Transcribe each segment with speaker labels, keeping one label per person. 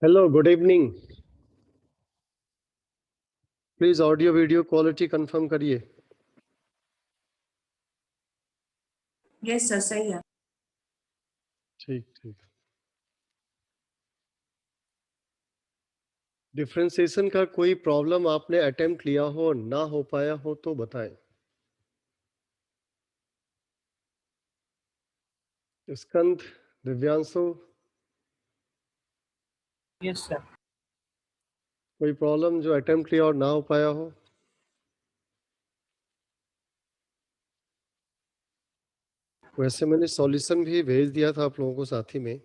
Speaker 1: Hello, good evening. Please audio video quality confirm करिए।
Speaker 2: Yes sir, सही है।
Speaker 1: ठीक ठीक। डिफरेंशिएशन का कोई प्रॉब्लम आपने अटेम्प्ट लिया हो, ना हो पाया हो तो बताएं। स्कंद, दिव्यांशु,
Speaker 2: यस सर।
Speaker 1: कोई प्रॉब्लम जो अटेम्प्ट लिया और ना हो पाया हो? वैसे मैंने सॉल्यूशन भी भेज दिया था आप लोगों को साथ ही में।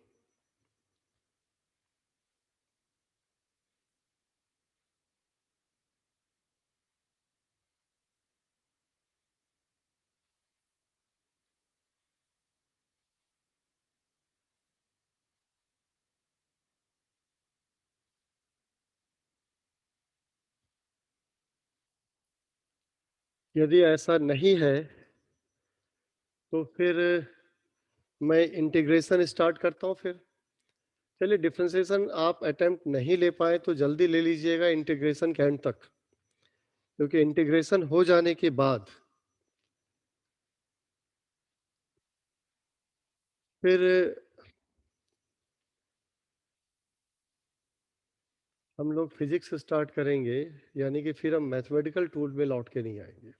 Speaker 1: यदि ऐसा नहीं है तो फिर मैं इंटीग्रेशन स्टार्ट करता हूं। फिर चलिए, डिफरेंशिएशन आप अटेम्प्ट नहीं ले पाए तो जल्दी ले लीजिएगा इंटीग्रेशन के एंड तक, क्योंकि इंटीग्रेशन हो जाने के बाद फिर हम लोग फिजिक्स स्टार्ट करेंगे, यानी कि फिर हम मैथमेटिकल टूल में लौट के नहीं आएंगे।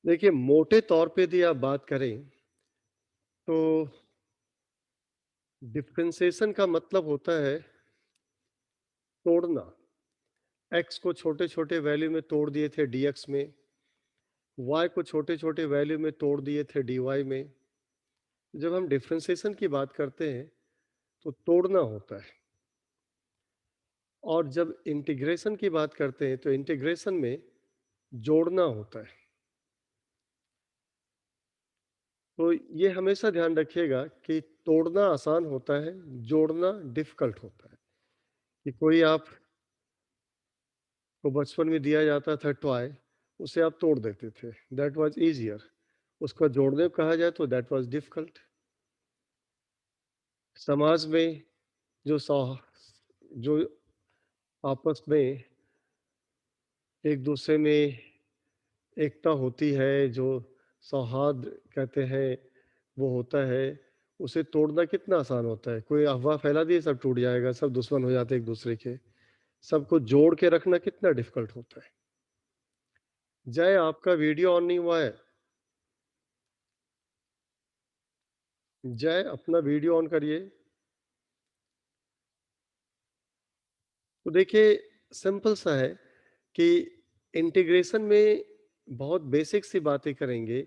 Speaker 1: देखिए, मोटे तौर पे यदि आप बात करें तो डिफरेंशिएशन का मतलब होता है तोड़ना। x को छोटे छोटे वैल्यू में तोड़ दिए थे dx में, y को छोटे छोटे वैल्यू में तोड़ दिए थे dy में। जब हम डिफरेंशिएशन की बात करते हैं तो तोड़ना होता है, और जब इंटीग्रेशन की बात करते हैं तो इंटीग्रेशन में जोड़ना होता है। तो ये हमेशा ध्यान रखिएगा कि तोड़ना आसान होता है, जोड़ना डिफिकल्ट होता है। कि कोई आप को बचपन में दिया जाता था टॉय, उसे आप तोड़ देते थे, दैट वाज इजियर। उसको जोड़ने को कहा जाए तो दैट वाज डिफिकल्ट। समाज में जो जो आपस में एक दूसरे में एकता होती है, जो सौहार्द कहते हैं वो होता है, उसे तोड़ना कितना आसान होता है। कोई अफवाह फैला दी, सब टूट जाएगा, सब दुश्मन हो जाते एक दूसरे के। सबको जोड़ के रखना कितना डिफिकल्ट होता है। जय, आपका वीडियो ऑन नहीं हुआ है। जय, अपना वीडियो ऑन करिए। तो देखिए, सिंपल सा है कि इंटीग्रेशन में बहुत बेसिक सी बातें करेंगे।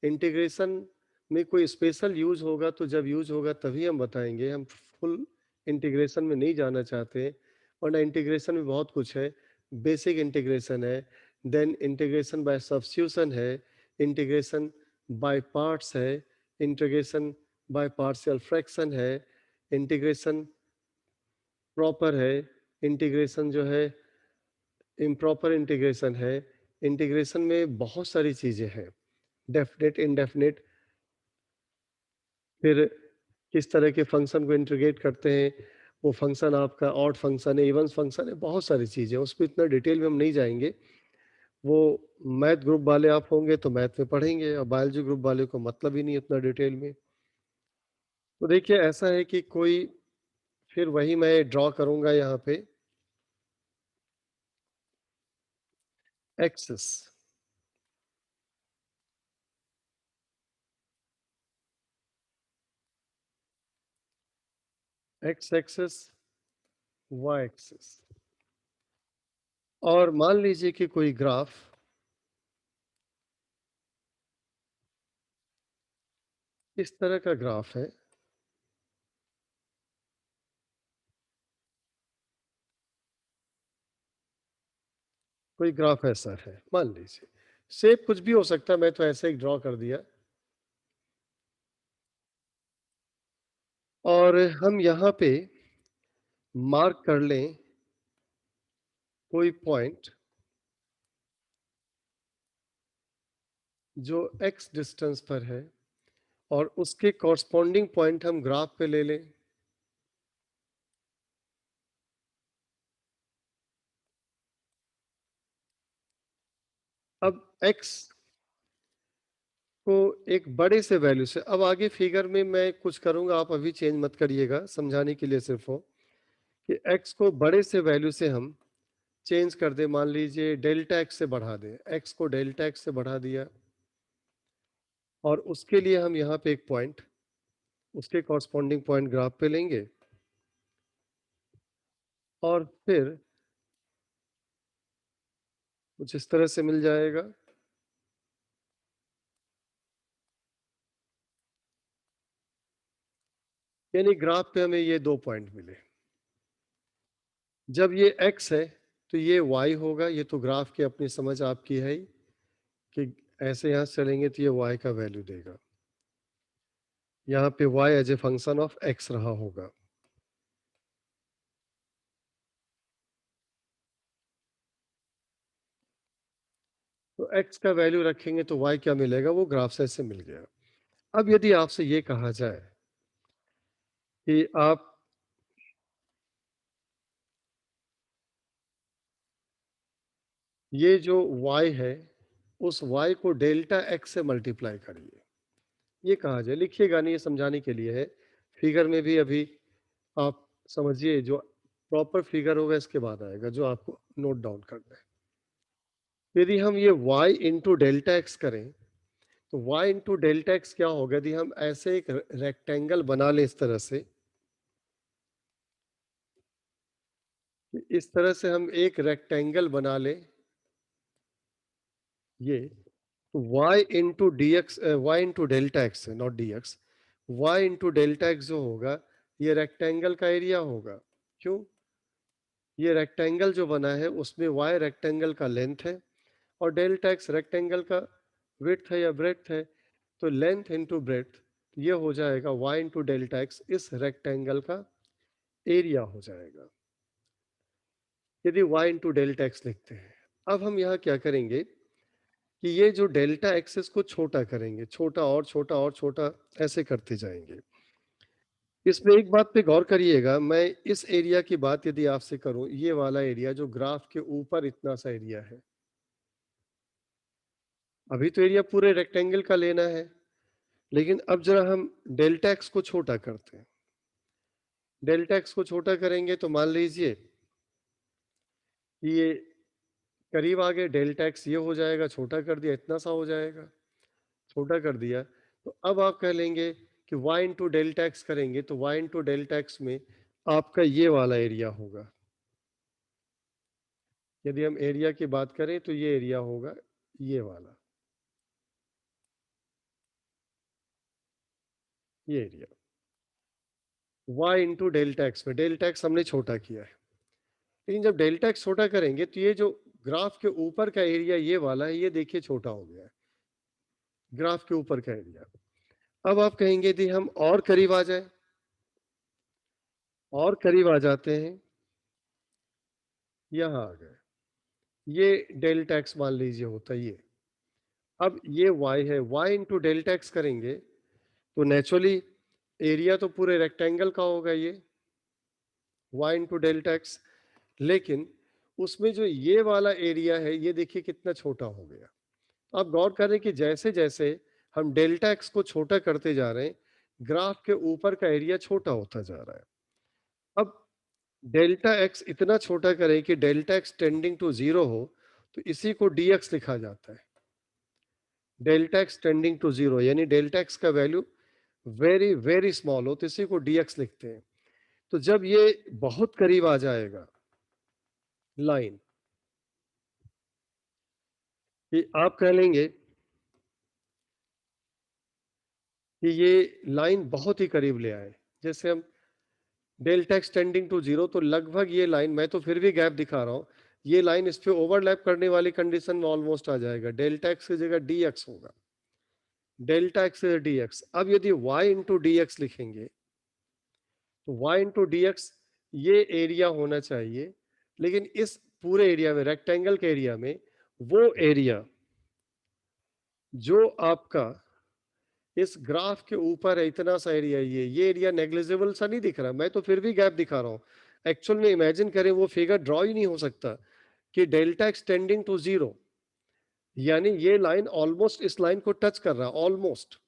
Speaker 1: इंटीग्रेशन में कोई स्पेशल यूज होगा तो जब यूज होगा तभी हम बताएंगे। हम फुल इंटीग्रेशन में नहीं जाना चाहते, वरना इंटीग्रेशन में बहुत कुछ है। बेसिक इंटीग्रेशन है, देन इंटीग्रेशन बाय सब्स्टिट्यूशन है, इंटीग्रेशन बाय पार्ट्स है, इंटीग्रेशन बाय पार्शियल फ्रैक्शन है, इंटीग्रेशन प्रॉपर है, इंटीग्रेशन जो है इम्प्रॉपर इंटीग्रेशन है। इंटीग्रेशन में बहुत सारी चीजें हैं, डेफिनेट, इनडेफिनेट, फिर किस तरह के फंक्शन को इंटीग्रेट करते हैं, वो फंक्शन आपका ऑड फंक्शन है, इवन फंक्शन है, बहुत सारी चीजें। उसमें इतना डिटेल में हम नहीं जाएंगे। वो मैथ ग्रुप वाले आप होंगे तो मैथ में पढ़ेंगे, और बायोलॉजी ग्रुप वाले को मतलब ही नहीं इतना डिटेल में। तो देखिए, ऐसा है कि कोई, फिर वही मैं ड्रॉ करूंगा यहाँ पे axis, X axis, Y axis, और मान लीजिए कि कोई ग्राफ इस तरह का ग्राफ है। कोई ग्राफ ऐसा है, मान लीजिए, शेप कुछ भी हो सकता है, मैं तो ऐसे ही ड्रॉ कर दिया। और हम यहाँ पे मार्क कर लें कोई पॉइंट जो x डिस्टेंस पर है और उसके कॉरस्पॉन्डिंग पॉइंट हम ग्राफ पे ले लें। अब x को एक बड़े से वैल्यू से, अब आगे फिगर में मैं कुछ करूंगा, आप अभी चेंज मत करिएगा, समझाने के लिए सिर्फ हो कि x को बड़े से वैल्यू से हम चेंज कर दे, मान लीजिए डेल्टा x से बढ़ा दें, x को डेल्टा x से बढ़ा दिया और उसके लिए हम यहाँ पे एक पॉइंट, उसके कॉरस्पॉन्डिंग पॉइंट ग्राफ पे लेंगे और फिर कुछ इस तरह से मिल जाएगा। यानी ग्राफ पे हमें ये 2 पॉइंट मिले। जब ये x है तो ये y होगा, ये तो ग्राफ की अपनी समझ आपकी है ही कि ऐसे यहाँ से चलेंगे तो ये y का वैल्यू देगा। यहाँ पे y as a function of x रहा होगा। तो x का वैल्यू रखेंगे तो y क्या मिलेगा, वो ग्राफ से ऐसे मिल गया। अब यदि आपसे ये कहा जाए कि आप ये जो y है उस y को डेल्टा x से मल्टीप्लाई करिए, ये कहा जाए, लिखिएगा नहीं, ये समझाने के लिए है। फिगर में भी अभी आप समझिए, जो प्रॉपर फिगर होगा इसके बाद आएगा, जो आपको नोट डाउन करना है। यदि हम ये y इंटू डेल्टा एक्स करें तो y इंटू डेल्टा एक्स क्या होगा, यदि हम ऐसे एक रेक्टेंगल बना लें इस तरह से, इस तरह से हम एक रेक्टेंगल बना लें, ये तो y into D X, Y into delta X है, not D X, Y into delta X जो होगा ये रेक्टेंगल का एरिया होगा। क्यों, ये रेक्टेंगल जो बना है उसमें y रेक्टेंगल का लेंथ है और डेल्टा एक्स रेक्टेंगल का विड्थ है या ब्रेड्थ है, तो लेंथ इंटू ब्रेड्थ ये हो जाएगा y इंटू डेल्टा एक्स, इस रेक्टेंगल का एरिया हो जाएगा, यदि y इंटू डेल्टा एक्स लिखते हैं। अब हम यहाँ क्या करेंगे कि ये जो डेल्टा एक्सिस को छोटा करेंगे, छोटा और छोटा और छोटा ऐसे करते जाएंगे। इसमें एक बात पे गौर करिएगा, मैं इस एरिया की बात यदि आपसे करूं, ये वाला एरिया जो ग्राफ के ऊपर इतना सा एरिया है, अभी तो एरिया पूरे रेक्टेंगल का लेना है, लेकिन अब जरा हम डेल्टा एक्स को छोटा करते हैं। डेल्टा एक्स को छोटा करेंगे तो मान लीजिए कि ये करीब आ गए, डेल्टा एक्स ये हो जाएगा, छोटा कर दिया इतना सा हो जाएगा, छोटा कर दिया, तो अब आप कह लेंगे कि y इंटू डेल्टा एक्स करेंगे तो y इंटू डेल्टा एक्स में आपका ये वाला एरिया होगा। यदि हम एरिया की बात करें तो ये एरिया होगा, ये वाला, ये area y into delta x में, डेल्टा एक्स हमने छोटा किया है, लेकिन जब डेल्टा एक्स छोटा करेंगे तो ये जो ग्राफ के ऊपर का एरिया ये वाला है, ये देखिए छोटा हो गया है, ग्राफ के ऊपर का एरिया। अब आप कहेंगे यदि हम और करीब आ जाए, और करीब आ जाते हैं, यहाँ आ गए, ये डेल्टा एक्स मान लीजिए होता है ये, अब ये y है, y इंटू डेल्टा एक्स करेंगे तो नेचुरली एरिया तो पूरे रेक्टेंगल का होगा ये, y इंटू डेल्टा एक्स, लेकिन उसमें जो ये वाला एरिया है ये देखिए कितना छोटा हो गया। आप गौर करें कि जैसे जैसे हम डेल्टा एक्स को छोटा करते जा रहे हैं, ग्राफ के ऊपर का एरिया छोटा होता जा रहा है। अब डेल्टा एक्स इतना छोटा करें कि delta X tending to zero हो, तो इसी को डी एक्स लिखा जाता है, delta X tending to zero, यानी डेल्टा एक्स का वैल्यू वेरी वेरी स्मॉल हो तो इसी को डी एक्स लिखते हैं। तो जब ये बहुत करीब आ जाएगा लाइन, कि आप कह लेंगे कि ये लाइन बहुत ही करीब ले आए, जैसे हम delta X tending to zero, तो लगभग ये लाइन, मैं तो फिर भी गैप दिखा रहा हूं, ये लाइन इस पे ओवरलैप करने वाली कंडीशन में ऑलमोस्ट आ जाएगा, डेल्टा एक्स की जगह डी एक्स होगा, डेल्टा एक्स डी एक्स। अब यदि y इंटू डी एक्स लिखेंगे तो y इंटू डी एक्स ये एरिया होना चाहिए, लेकिन इस पूरे एरिया में, रेक्टेंगल के एरिया में, वो एरिया जो आपका इस ग्राफ के ऊपर है, इतना सा एरिया, ये एरिया नेग्लिजिबल सा नहीं दिख रहा, मैं तो फिर भी गैप दिखा रहा हूँ। एक्चुअल में इमेजिन करें, वो फिगर ड्रॉ ही नहीं हो सकता कि डेल्टा एक्सटेंडिंग टू जीरो, यानी ये लाइन ऑलमोस्ट इस लाइन को टच कर रहा है, ऑलमोस्ट।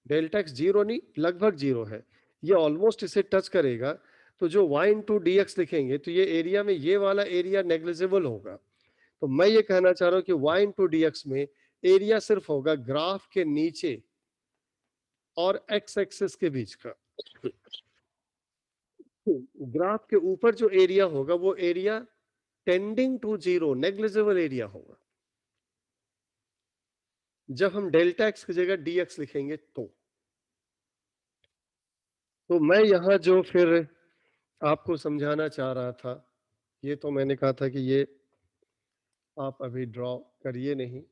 Speaker 1: डेल्टा एक्स जीरो नहीं, लगभग जीरो है, ये ऑलमोस्ट इसे टच करेगा। तो जो y इंटू डी एक्स लिखेंगे तो ये एरिया में ये वाला एरिया नेग्लिजिबल होगा। तो मैं ये कहना चाह रहा हूं कि y इंटू डी एक्स में एरिया सिर्फ होगा ग्राफ के नीचे और x एक्सिस के बीच का। ग्राफ के ऊपर जो एरिया होगा वो area tending to zero, negligible area होगा, जब हम डेल्टा एक्स की जगह डी एक्स लिखेंगे तो मैं यहां जो फिर आपको समझाना चाह रहा था, ये तो मैंने कहा था कि ये आप अभी ड्रॉ करिए नहीं,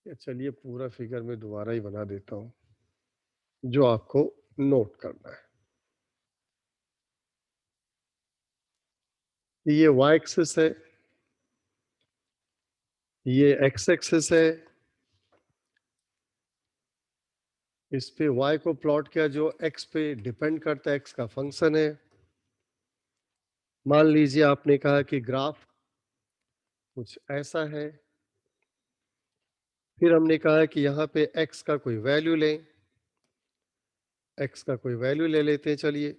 Speaker 1: या चलिए पूरा फिगर में दोबारा ही बना देता हूं, जो आपको नोट करना है। ये y एक्सिस है, ये x एक्सिस है, इस पे y को प्लॉट किया जो x पे डिपेंड करता है, x का फंक्शन है। मान लीजिए आपने कहा कि ग्राफ कुछ ऐसा है, फिर हमने कहा कि यहाँ पे x का कोई वैल्यू लें, x का कोई वैल्यू ले लेते हैं, चलिए।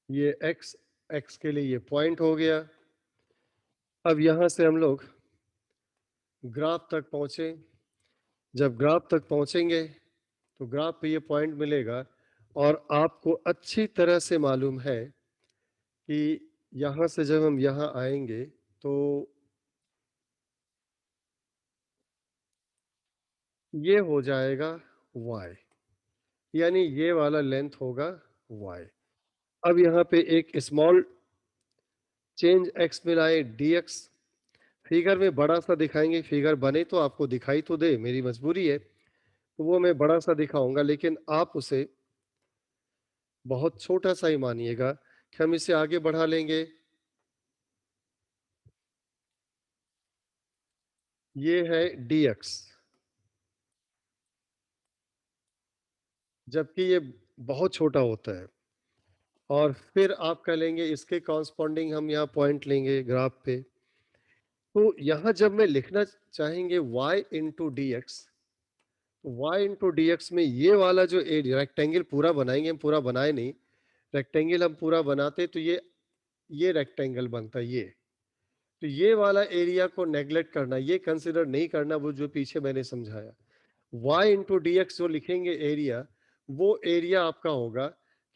Speaker 1: ये x के लिए ये पॉइंट हो गया। अब यहां से हम लोग ग्राफ तक पहुंचे, जब ग्राफ तक पहुंचेंगे तो ग्राफ पे ये पॉइंट मिलेगा, और आपको अच्छी तरह से मालूम है कि यहां से जब हम यहां आएंगे तो ये हो जाएगा y, यानी ये वाला लेंथ होगा y। अब यहाँ पे एक स्मॉल चेंज x मिलाए dx, फिगर में बड़ा सा दिखाएंगे, फिगर बने तो आपको दिखाई तो दे, मेरी मजबूरी है, तो वो मैं बड़ा सा दिखाऊंगा, लेकिन आप उसे बहुत छोटा सा ही मानिएगा कि हम इसे आगे बढ़ा लेंगे। ये है dx, जबकि ये बहुत छोटा होता है, और फिर आप कह लेंगे इसके कॉरस्पॉन्डिंग हम यहाँ पॉइंट लेंगे ग्राफ पे। तो यहाँ जब मैं लिखना चाहेंगे y into D X, Y into D X में ये वाला जो एरिया, रेक्टेंगल पूरा बनाएंगे, हम पूरा बनाए नहीं, रेक्टेंगल हम पूरा बनाते तो ये रेक्टेंगल बनता, ये तो ये वाला एरिया को नेग्लेक्ट करना, ये कंसिडर नहीं करना, वो जो पीछे मैंने समझाया। y इंटू डी एक्स जो लिखेंगे एरिया, वो एरिया आपका होगा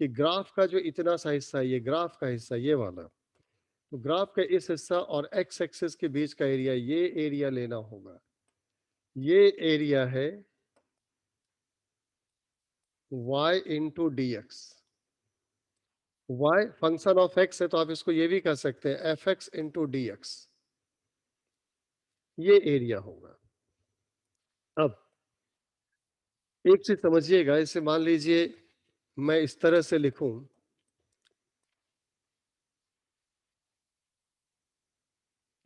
Speaker 1: कि ग्राफ का जो इतना सा हिस्सा है, ये ग्राफ का हिस्सा ये वाला, तो ग्राफ का इस हिस्सा और x एक्सिस के बीच का एरिया, ये एरिया लेना होगा। ये एरिया है y into D x. y function of x है, तो आप इसको ये भी कह सकते हैं F x into D x, ये एरिया होगा। अब एक चीज समझिएगा, इसे मान लीजिए मैं इस तरह से लिखूं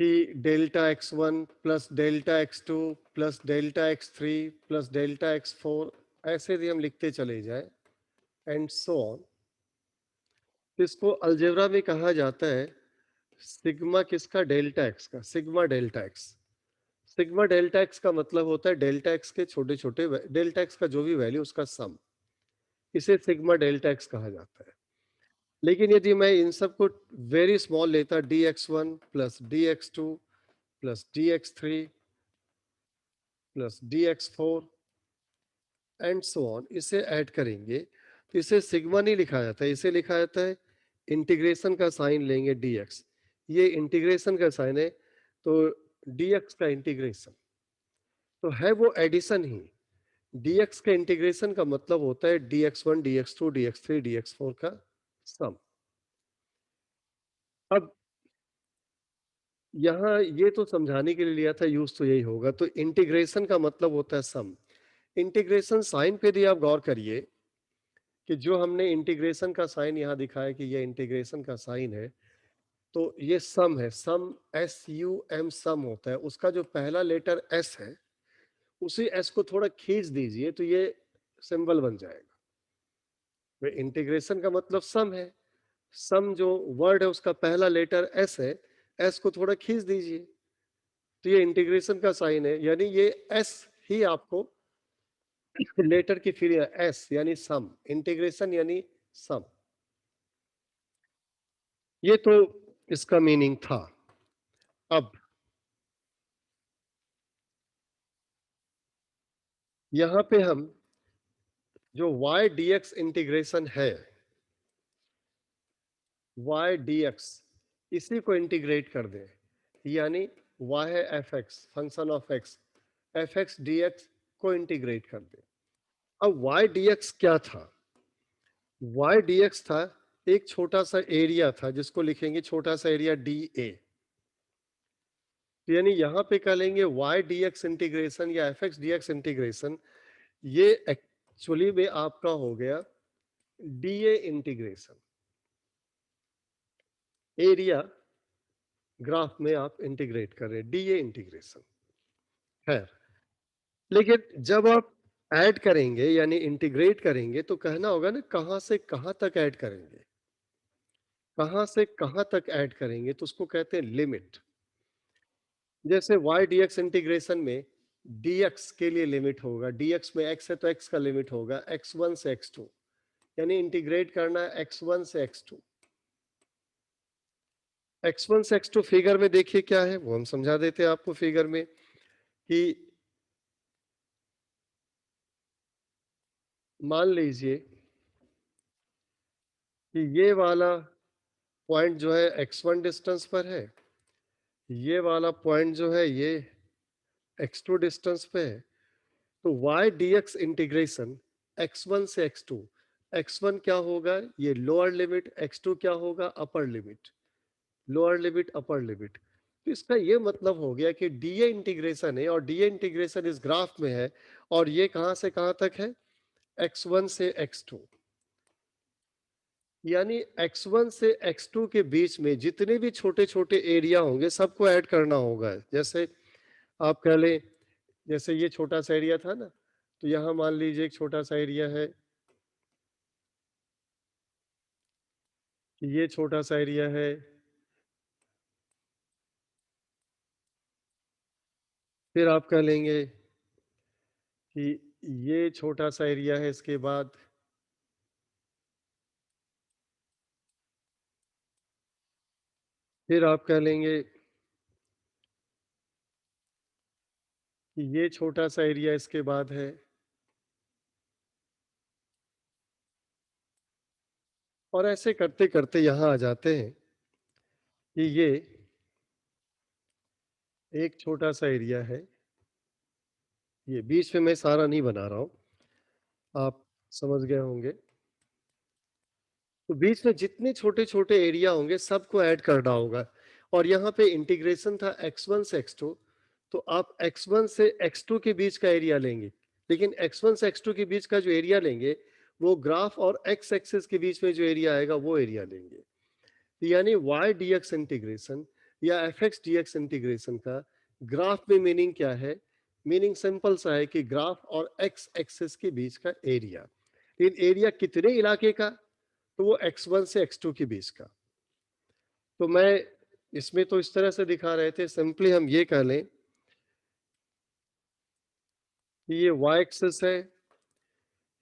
Speaker 1: कि delta x one plus delta x two plus delta x three plus delta x four, ऐसे भी हम लिखते चले जाए एंड सो ऑन। इसको अलजेब्रा में कहा जाता है सिग्मा किसका, डेल्टा एक्स का, sigma delta x. Sigma delta X का मतलब होता है डेल्टा एक्स के छोटे छोटे, डेल्टा एक्स का जो भी वैल्यू उसका सम, इसे सिग्मा डेल्टा एक्स कहा जाता है। लेकिन यदि मैं इन सबको वेरी स्मॉल लेता, D x one plus D x two plus D x three plus D x four and so on, इसे ऐड करेंगे तो इसे सिग्मा नहीं लिखा जाता है, इसे लिखा जाता है, इंटीग्रेशन का साइन लेंगे dx, ये इंटीग्रेशन का साइन है, तो dx का इंटीग्रेशन तो है वो एडिशन ही। dx का इंटीग्रेशन का मतलब होता है dx1 dx2 dx3 dx4 का सम। अब यहाँ ये तो समझाने के लिए लिया था, यूज तो यही होगा। तो इंटीग्रेशन का मतलब होता है सम। इंटीग्रेशन साइन पे भी आप गौर करिए कि जो हमने इंटीग्रेशन का साइन यहाँ दिखाया कि ये इंटीग्रेशन का साइन है, तो ये सम है। सम एस यू एम सम होता है, उसका जो पहला लेटर एस है उसी एस को थोड़ा खींच दीजिए तो ये सिंबल बन जाएगा। इंटीग्रेशन का मतलब सम है। सम जो वर्ड है उसका पहला लेटर एस है, एस को थोड़ा खींच दीजिए तो ये इंटीग्रेशन का साइन है। यानी ये एस ही आपको लेटर की फिर एस यानी सम, इंटीग्रेशन यानी सम। ये तो इसका मीनिंग था। अब यहां पे हम जो y dx इंटीग्रेशन है, y dx इसी को इंटीग्रेट कर दें, यानी y है F x function of x, F x D x को इंटीग्रेट कर दें। अब y dx क्या था? y dx था एक छोटा सा एरिया था जिसको लिखेंगे छोटा सा एरिया डी ए। यानी यहां पे कह लेंगे y dx इंटीग्रेशन या F x D x integration, ये एक्चुअली में आपका हो गया D a integration. Area graph में आप इंटीग्रेट कर रहे हैं, डी ए इंटीग्रेशन है। लेकिन जब आप ऐड करेंगे यानी इंटीग्रेट करेंगे तो कहना होगा ना कहां से कहां तक ऐड करेंगे, कहां से कहां तक ऐड करेंगे, तो उसको कहते हैं लिमिट। जैसे y dx इंटीग्रेशन में dx के लिए लिमिट होगा, dx में x है तो x का लिमिट होगा x1 से x2, यानी इंटीग्रेट करना है x1 से x2। x1 से x2 फिगर में देखिए क्या है, वो हम समझा देते हैं आपको फिगर में कि मान लीजिए कि ये वाला पॉइंट जो है x1 डिस्टेंस पर है, ये वाला पॉइंट जो है ये x2 डिस्टेंस पे है। तो y dx इंटीग्रेशन x1 से x2, x1 क्या होगा ये लोअर लिमिट, x2 क्या होगा upper limit, lower limit upper limit. तो इसका ये मतलब हो गया कि डीए इंटीग्रेशन है और डीए इंटीग्रेशन इस ग्राफ में है और ये कहां से कहां तक है x1 से x2। यानी x1 से x2 के बीच में जितने भी छोटे छोटे एरिया होंगे सबको ऐड करना होगा। जैसे आप कह लें, जैसे ये छोटा सा एरिया था ना, तो यहां मान लीजिए एक छोटा सा एरिया है, कि ये छोटा सा एरिया है, फिर आप कह लेंगे कि ये छोटा सा एरिया है, इसके बाद फिर आप कह लेंगे कि ये छोटा सा एरिया इसके बाद है, और ऐसे करते करते यहां आ जाते हैं कि ये एक छोटा सा एरिया है। ये बीच में मैं सारा नहीं बना रहा हूं, आप समझ गए होंगे। तो बीच में जितने छोटे छोटे एरिया होंगे सबको ऐड करना होगा। और यहाँ पे इंटीग्रेशन था x1 से x2, तो आप x1 से x2 के बीच का एरिया लेंगे, लेकिन x1 से x2 के बीच का जो एरिया लेंगे वो ग्राफ और x एक्सिस के बीच में जो एरिया आएगा वो एरिया लेंगे। तो यानी y dx इंटीग्रेशन या fx dx इंटीग्रेशन का ग्राफ में मीनिंग क्या है? मीनिंग सिंपल सा है कि ग्राफ और x एक्सिस के बीच का एरिया। इन एरिया कितने इलाके का? तो वो x1 से x2 के बीच का। तो मैं इसमें तो इस तरह से दिखा रहे थे, सिंपली हम ये कह लें कि ये y एक्सिस है,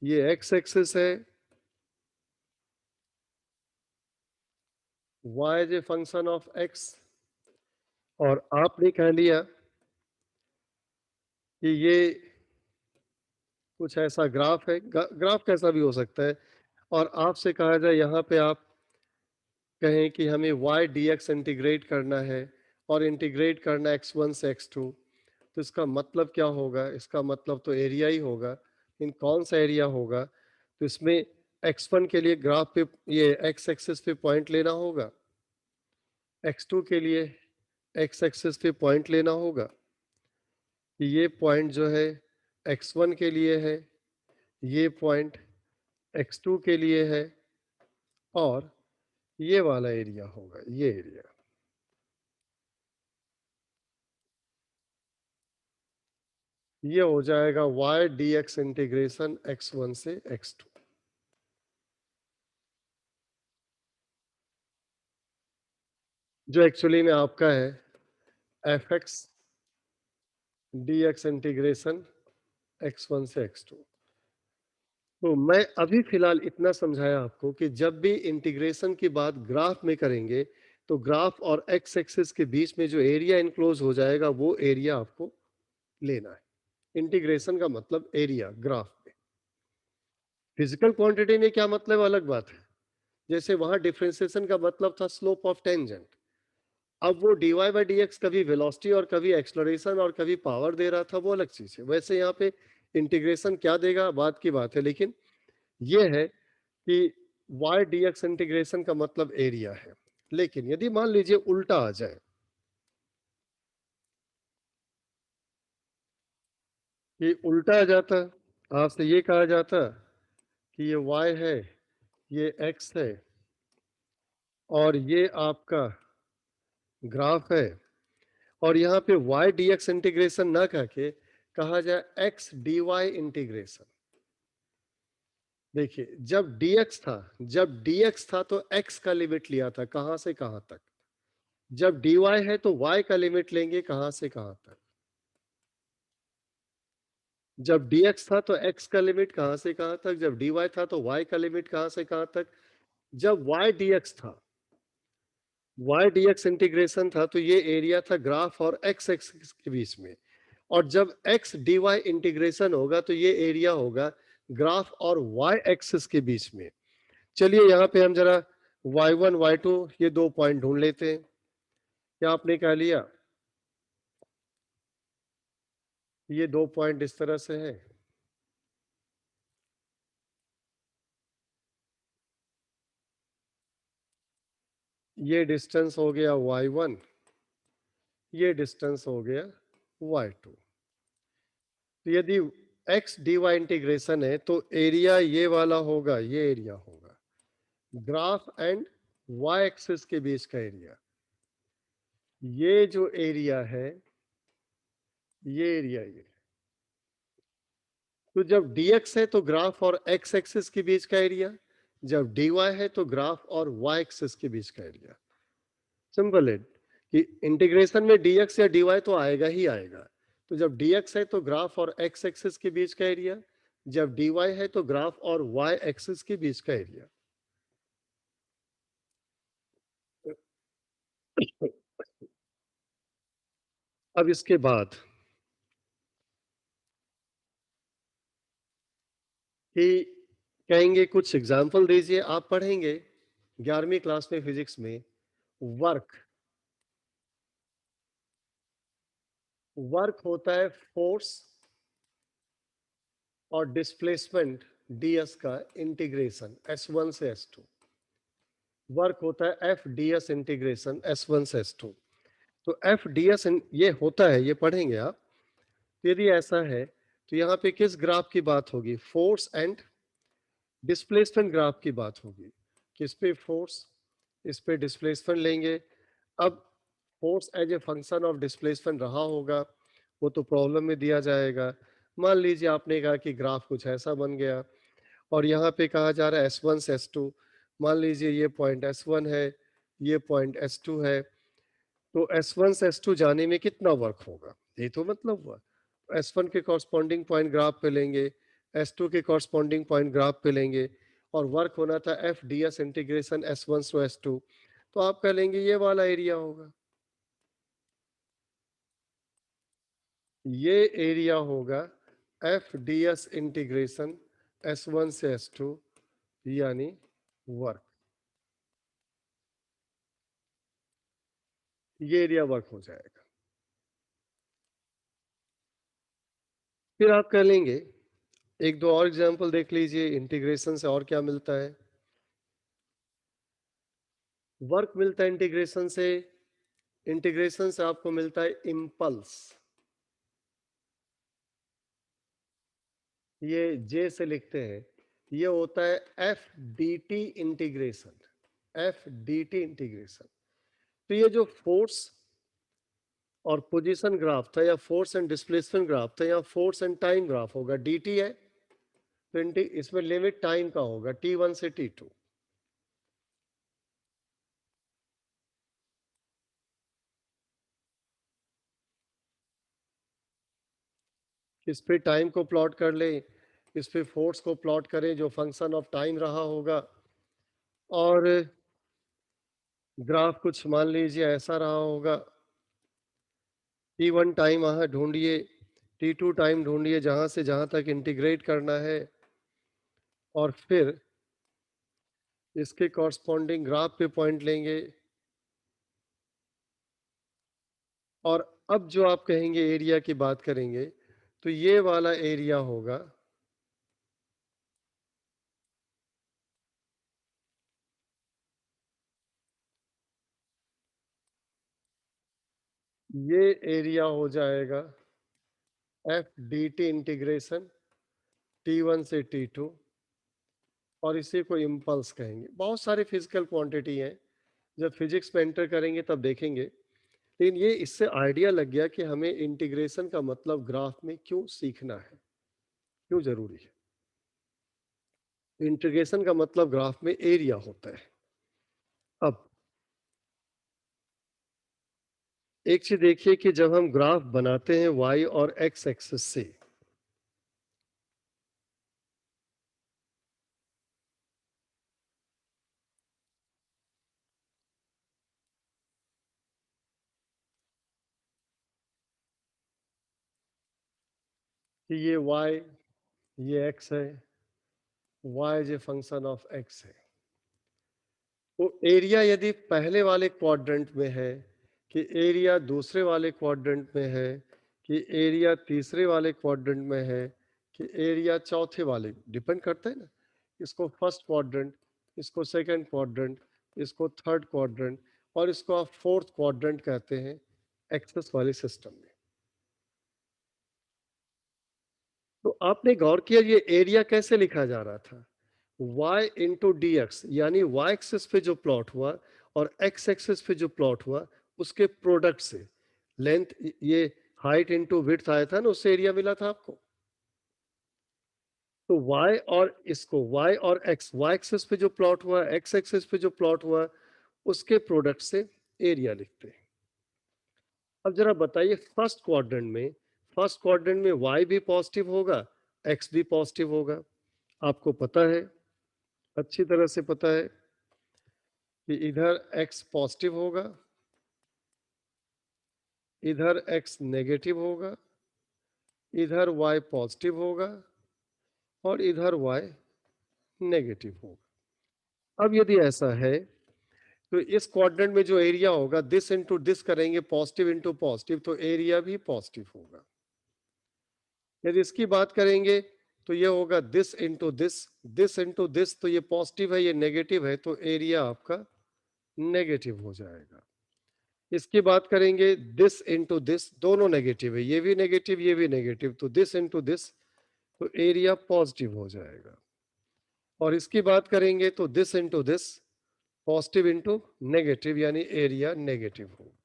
Speaker 1: ये x एक्सिस है, y is a function of x, और आपने कह लिया कि ये कुछ ऐसा ग्राफ है, ग्राफ कैसा भी हो सकता है, और आपसे कहा जाए यहाँ पे आप कहें कि हमें y dx इंटीग्रेट करना है और इंटीग्रेट करना x1 से x2, तो इसका मतलब क्या होगा? इसका मतलब तो एरिया ही होगा। इन कौन सा एरिया होगा? तो इसमें x1 के लिए ग्राफ पे ये x एक्सिस पे पॉइंट लेना होगा, x2 के लिए एक्स एक्सिस पे पॉइंट लेना होगा कि ये पॉइंट जो है x1 के लिए है, ये पॉइंट x2 के लिए है और ये वाला एरिया होगा, ये एरिया। ये हो जाएगा y dx इंटीग्रेशन x1 से x2। जो एक्चुअली में आपका है fx dx इंटीग्रेशन x1 से x2। तो मैं अभी फिलहाल इतना समझाया आपको कि जब भी इंटीग्रेशन की बात ग्राफ में करेंगे तो ग्राफ और एक्स एक्सिस के बीच में जो एरिया इनक्लोज हो जाएगा वो एरिया आपको लेना है। इंटीग्रेशन का मतलब एरिया ग्राफ में। फिजिकल क्वांटिटी में क्या मतलब अलग बात है। जैसे वहां डिफरेंशिएशन का मतलब था स्लोप ऑफ टेंजेंट। अब वो dy बाई डी एक्स कभी वेलोसिटी और कभी एक्सलरेशन और कभी पावर दे रहा था, वो अलग चीज है। वैसे यहाँ पे इंटीग्रेशन क्या देगा बात की बात है, लेकिन ये है कि y dx इंटीग्रेशन का मतलब एरिया है। लेकिन यदि मान लीजिए उल्टा आ जाए कि उल्टा आ जाता, आपसे ये कहा जाता कि ये y है, ये x है और ये आपका ग्राफ है और यहाँ पे y dx इंटीग्रेशन ना करके कहा जाए x dy इंटीग्रेशन। देखिए जब dx था तो x का लिमिट लिया था कहां से कहां तक। जब dy है तो y का लिमिट लेंगे कहां से कहां तक। जब dx था तो x का लिमिट कहां से कहां तक, जब dy था तो y का लिमिट कहां से कहां तक। जब y dx था, y dx इंटीग्रेशन था तो ये एरिया था ग्राफ और x एक्सिस के बीच में। और जब x dy इंटीग्रेशन होगा तो ये एरिया होगा ग्राफ और y एक्सिस के बीच में। चलिए यहाँ पे हम जरा y1 y2 ये दो पॉइंट ढूंढ लेते हैं। क्या आपने कह लिया, ये दो पॉइंट इस तरह से है। ये डिस्टेंस हो गया y1, ये डिस्टेंस हो गया y2। तो यदि x dy इंटीग्रेशन है तो एरिया ये वाला होगा, ये एरिया होगा ग्राफ एंड y एक्सिस के बीच का एरिया। ये जो एरिया है ये एरिया ये। तो जब dx है तो ग्राफ और x एक्सिस के बीच का एरिया, जब dy है तो ग्राफ और y एक्सिस के बीच का एरिया। सिंपल है कि इंटीग्रेशन में dx या dy तो आएगा ही आएगा। तो जब dx है तो ग्राफ और x एक्सिस के बीच का एरिया, जब dy है तो ग्राफ और y एक्सिस के बीच का एरिया। अब इसके बाद कि कहेंगे कुछ एग्जाम्पल दीजिए, आप पढ़ेंगे 11वीं क्लास में फिजिक्स में वर्क। वर्क होता है फोर्स और डिस्प्लेसमेंट ds का इंटीग्रेशन s1 से s2। वर्क होता है एफ ds इंटीग्रेशन s1 से s2। तो एफ ds ये होता है, ये पढ़ेंगे आप। तो यदि ऐसा है तो यहाँ पे किस ग्राफ की बात होगी, फोर्स एंड डिस्प्लेसमेंट ग्राफ की बात होगी। किस पे फोर्स, इस पे डिस्प्लेसमेंट लेंगे। अब force as a function of displacement रहा होगा वो तो प्रॉब्लम में दिया जाएगा। मान लीजिए आपने कहा कि ग्राफ कुछ ऐसा बन गया और यहाँ पे कहा जा रहा है S1 से S2। मान लीजिए ये पॉइंट S1 है, ये पॉइंट S2 है। तो S1 से S2 जाने में कितना वर्क होगा, ये तो मतलब हुआ। S1 के कॉरस्पॉन्डिंग पॉइंट ग्राफ पे लेंगे, S2 के कॉरस्पॉन्डिंग पॉइंट ग्राफ पे लेंगे और वर्क होना था F D S integration S1 to S2। तो आप कह लेंगे ये वाला एरिया होगा, ये एरिया होगा F D S integration S1 से S2 यानी वर्क। ये एरिया वर्क हो जाएगा। फिर आप कह लेंगे एक दो और एग्जांपल देख लीजिए इंटीग्रेशन से और क्या मिलता है। वर्क मिलता है इंटीग्रेशन से इंटीग्रेशन से आपको मिलता है इम्पल्स, ये जे से लिखते हैं, ये होता है F D t integration, F D t integration. तो ये जो फोर्स और पोजीशन ग्राफ था या फोर्स एंड डिस्प्लेसमेंट ग्राफ था या फोर्स एंड टाइम ग्राफ होगा, dt है तो इसमें लिमिट टाइम का होगा t1 से t2। इस पे टाइम को प्लॉट कर ले, इस पे फोर्स को प्लॉट करें जो फंक्शन ऑफ टाइम रहा होगा, और ग्राफ कुछ मान लीजिए ऐसा रहा होगा। t1 टाइम वहां ढूंढिए, t2 टाइम ढूंढिए जहां से जहां तक इंटीग्रेट करना है, और फिर इसके कॉरस्पॉन्डिंग ग्राफ पे पॉइंट लेंगे। और अब जो आप कहेंगे एरिया की बात करेंगे, तो ये वाला एरिया होगा, ये एरिया हो जाएगा F D t integration t1 से t2, और इसी को इम्पल्स कहेंगे। बहुत सारे फिजिकल क्वांटिटी हैं, जब फिजिक्स में एंटर करेंगे तब देखेंगे, लेकिन ये इससे आइडिया लग गया कि हमें इंटीग्रेशन का मतलब ग्राफ में क्यों सीखना है, क्यों जरूरी है। इंटीग्रेशन का मतलब ग्राफ में एरिया होता है। अब एक चीज देखिए कि जब हम ग्राफ बनाते हैं y और x एक्सिस से, कि ये y, ये x है, y is a function of x है, तो एरिया यदि पहले वाले क्वाड्रेंट में है, कि एरिया दूसरे वाले क्वाड्रेंट में है, कि एरिया तीसरे वाले क्वाड्रेंट में है, कि एरिया चौथे वाले, डिपेंड करता है ना, इसको फर्स्ट क्वाड्रेंट, इसको सेकंड क्वाड्रेंट, इसको थर्ड क्वाड्रेंट, और इसको आप फोर्थ क्वाड्रेंट कहते हैं एक्सेस वाले सिस्टम में। तो आपने गौर किया ये एरिया कैसे लिखा जा रहा था, y इंटू डी एक्स, यानी y एक्सिस पे जो प्लॉट हुआ और x एक्सिस पे जो प्लॉट हुआ उसके प्रोडक्ट से, लेंथ, ये हाइट इंटू विड्थ आया था ना, उससे एरिया मिला था आपको। तो y और इसको, y और x, y एक्सिस पे जो प्लॉट हुआ, x एक्सिस पे जो प्लॉट हुआ, उसके प्रोडक्ट से एरिया लिखते हैं। अब जरा बताइए, फर्स्ट क्वाड्रेंट में y भी पॉजिटिव होगा, x भी पॉजिटिव होगा। आपको पता है, अच्छी तरह से पता है कि इधर x पॉजिटिव होगा, इधर x नेगेटिव होगा, इधर y पॉजिटिव होगा, और इधर y नेगेटिव होगा। अब यदि ऐसा है तो इस क्वाड्रेंट में जो एरिया होगा, दिस इंटू दिस करेंगे, पॉजिटिव इंटू पॉजिटिव, तो एरिया भी पॉजिटिव होगा। यदि इसकी बात करेंगे तो ये होगा दिस इंटू दिस, तो ये पॉजिटिव है, ये नेगेटिव है, तो एरिया आपका नेगेटिव हो जाएगा। इसकी बात करेंगे दिस इंटू दिस, दोनों नेगेटिव है, ये भी नेगेटिव, ये भी नेगेटिव, तो दिस इंटू दिस, तो एरिया पॉजिटिव हो जाएगा। और इसकी बात करेंगे तो this into this, positive into negative, यानी एरिया नेगेटिव होगा।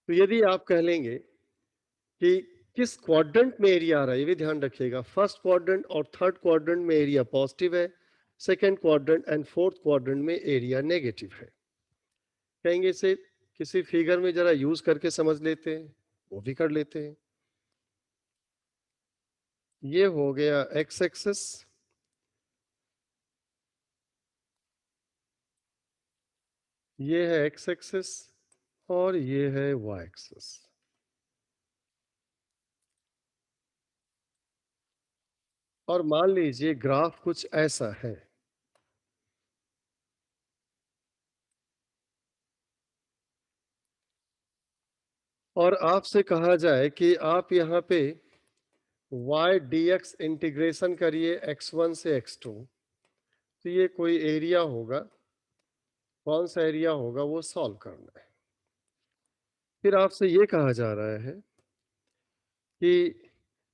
Speaker 1: तो यदि आप कह लेंगे कि किस क्वाड्रेंट में एरिया आ रहा है, ये भी ध्यान रखिएगा, फर्स्ट क्वाड्रेंट और थर्ड क्वाड्रेंट में एरिया पॉजिटिव है, second quadrant and fourth quadrant में एरिया नेगेटिव है। कहेंगे इसे किसी फिगर में जरा यूज करके समझ लेते हैं, वो भी कर लेते हैं। ये हो गया एक्स एक्सिस, ये है एक्स एक्सिस, और ये है वाई एक्सिस। और मान लीजिए ग्राफ कुछ ऐसा है, और आपसे कहा जाए कि आप यहाँ पे y dx इंटीग्रेशन करिए x1 से x2, तो ये कोई एरिया होगा कौन सा एरिया होगा वो सॉल्व करना है। फिर आपसे ये कहा जा रहा है कि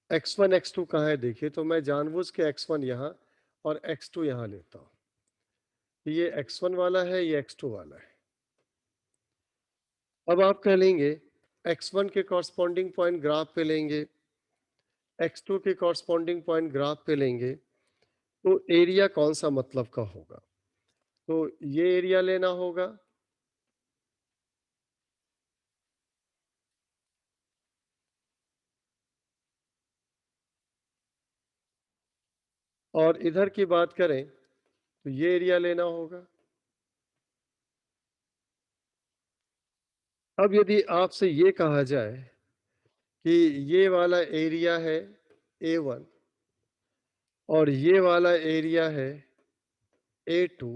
Speaker 1: x1 x2 कहाँ है, देखिए तो मैं जानबूझ के x1 यहाँ और x2 यहाँ लेता हूँ। ये x1 वाला है, ये x2 वाला है। अब आप कह लेंगे x1 के कॉरस्पॉन्डिंग पॉइंट ग्राफ पे लेंगे, x2 के कॉरस्पॉन्डिंग पॉइंट ग्राफ पे लेंगे, तो एरिया कौन सा मतलब का होगा। तो ये एरिया लेना होगा, और इधर की बात करें तो ये एरिया लेना होगा। अब यदि आपसे ये कहा जाए कि ये वाला एरिया है A1 और ये वाला एरिया है A2,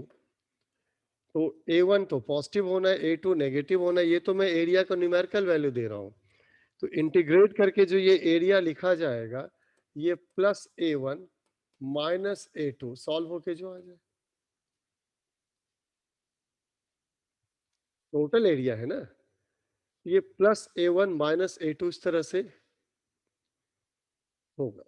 Speaker 1: तो A1 तो पॉजिटिव होना है, A2 नेगेटिव होना है, ये तो मैं एरिया का न्यूमेरिकल वैल्यू दे रहा हूं। तो इंटीग्रेट करके जो ये एरिया लिखा जाएगा, ये plus A1 minus A2 solve होके जो आ जाए, टोटल एरिया है ना, ये प्लस A1 माइनस A2 इस तरह से होगा।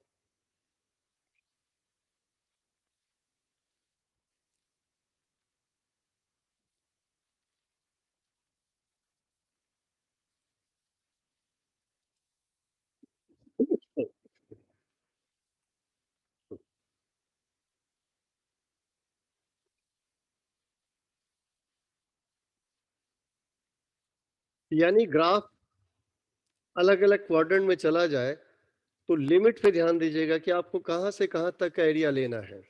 Speaker 1: यानी ग्राफ अलग अलग क्वाड्रेंट में चला जाए तो लिमिट पे ध्यान दीजिएगा कि आपको कहां से कहां तक का एरिया लेना है।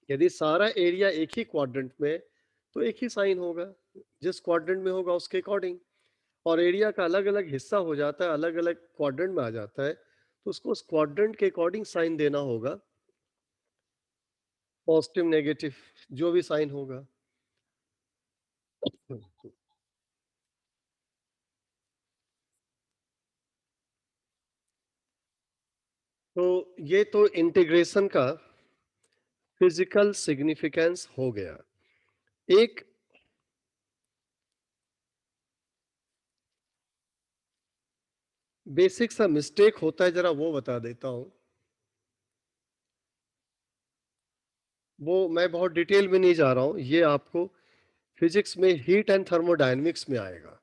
Speaker 1: यदि सारा एरिया एक ही क्वाड्रेंट में, तो एक ही साइन होगा, जिस क्वाड्रेंट में होगा उसके अकॉर्डिंग। और एरिया का अलग अलग हिस्सा हो जाता है, अलग अलग क्वाड्रेंट में आ जाता है, तो उसको उस क्वाड्रेंट के अकॉर्डिंग साइन देना होगा, पॉजिटिव नेगेटिव जो भी साइन होगा। तो ये तो इंटीग्रेशन का फिजिकल सिग्निफिकेंस हो गया। एक बेसिक सा मिस्टेक होता है, जरा वो बता देता हूं। वो मैं बहुत डिटेल में नहीं जा रहा हूं, ये आपको फिजिक्स में हीट एंड थर्मोडायनेमिक्स में आएगा।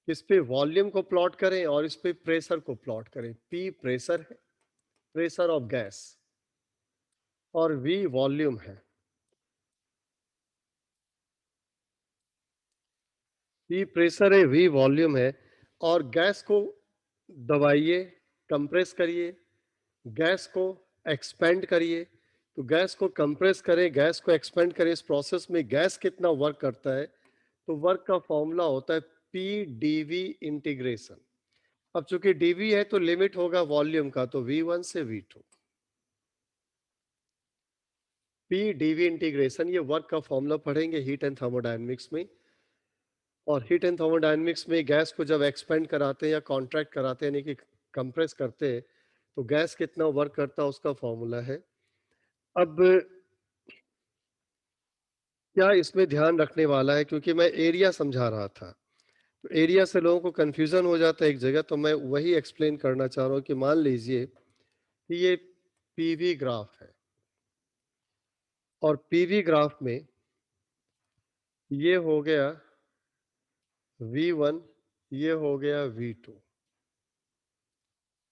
Speaker 1: इस पे वॉल्यूम को प्लॉट करें और इस पे प्रेशर को प्लॉट करें। P प्रेशर है, प्रेशर ऑफ गैस, और V वॉल्यूम है। P प्रेशर है, V वॉल्यूम है, और गैस को दबाइए, कंप्रेस करिए, गैस को एक्सपेंड करिए। तो गैस को कंप्रेस करें, गैस को एक्सपेंड करें, इस प्रोसेस में गैस कितना वर्क करता है, तो वर्क का फॉर्मूला होता है P dV इंटीग्रेशन। अब चूंकि dV है तो लिमिट होगा वॉल्यूम का, तो V1 से V2। P dV इंटीग्रेशन, ये वर्क का फॉर्मूला पढ़ेंगे हीट एंड थर्मोडायनेमिक्स में। और हीट एंड थर्मोडायनेमिक्स में गैस को जब एक्सपेंड कराते हैं या कॉन्ट्रैक्ट कराते हैं, यानी कि कंप्रेस करते हैं, तो गैस कितना वर्क करता है उसका फॉर्मूला है। अब क्या इसमें ध्यान रखने वाला है, क्योंकि मैं एरिया समझा रहा था, तो एरिया से लोगों को कंफ्यूजन हो जाता है एक जगह, तो मैं वही एक्सप्लेन करना चाह रहा हूँ कि मान लीजिए कि ये पीवी ग्राफ है, और पीवी ग्राफ में ये हो गया V1, ये हो गया V2।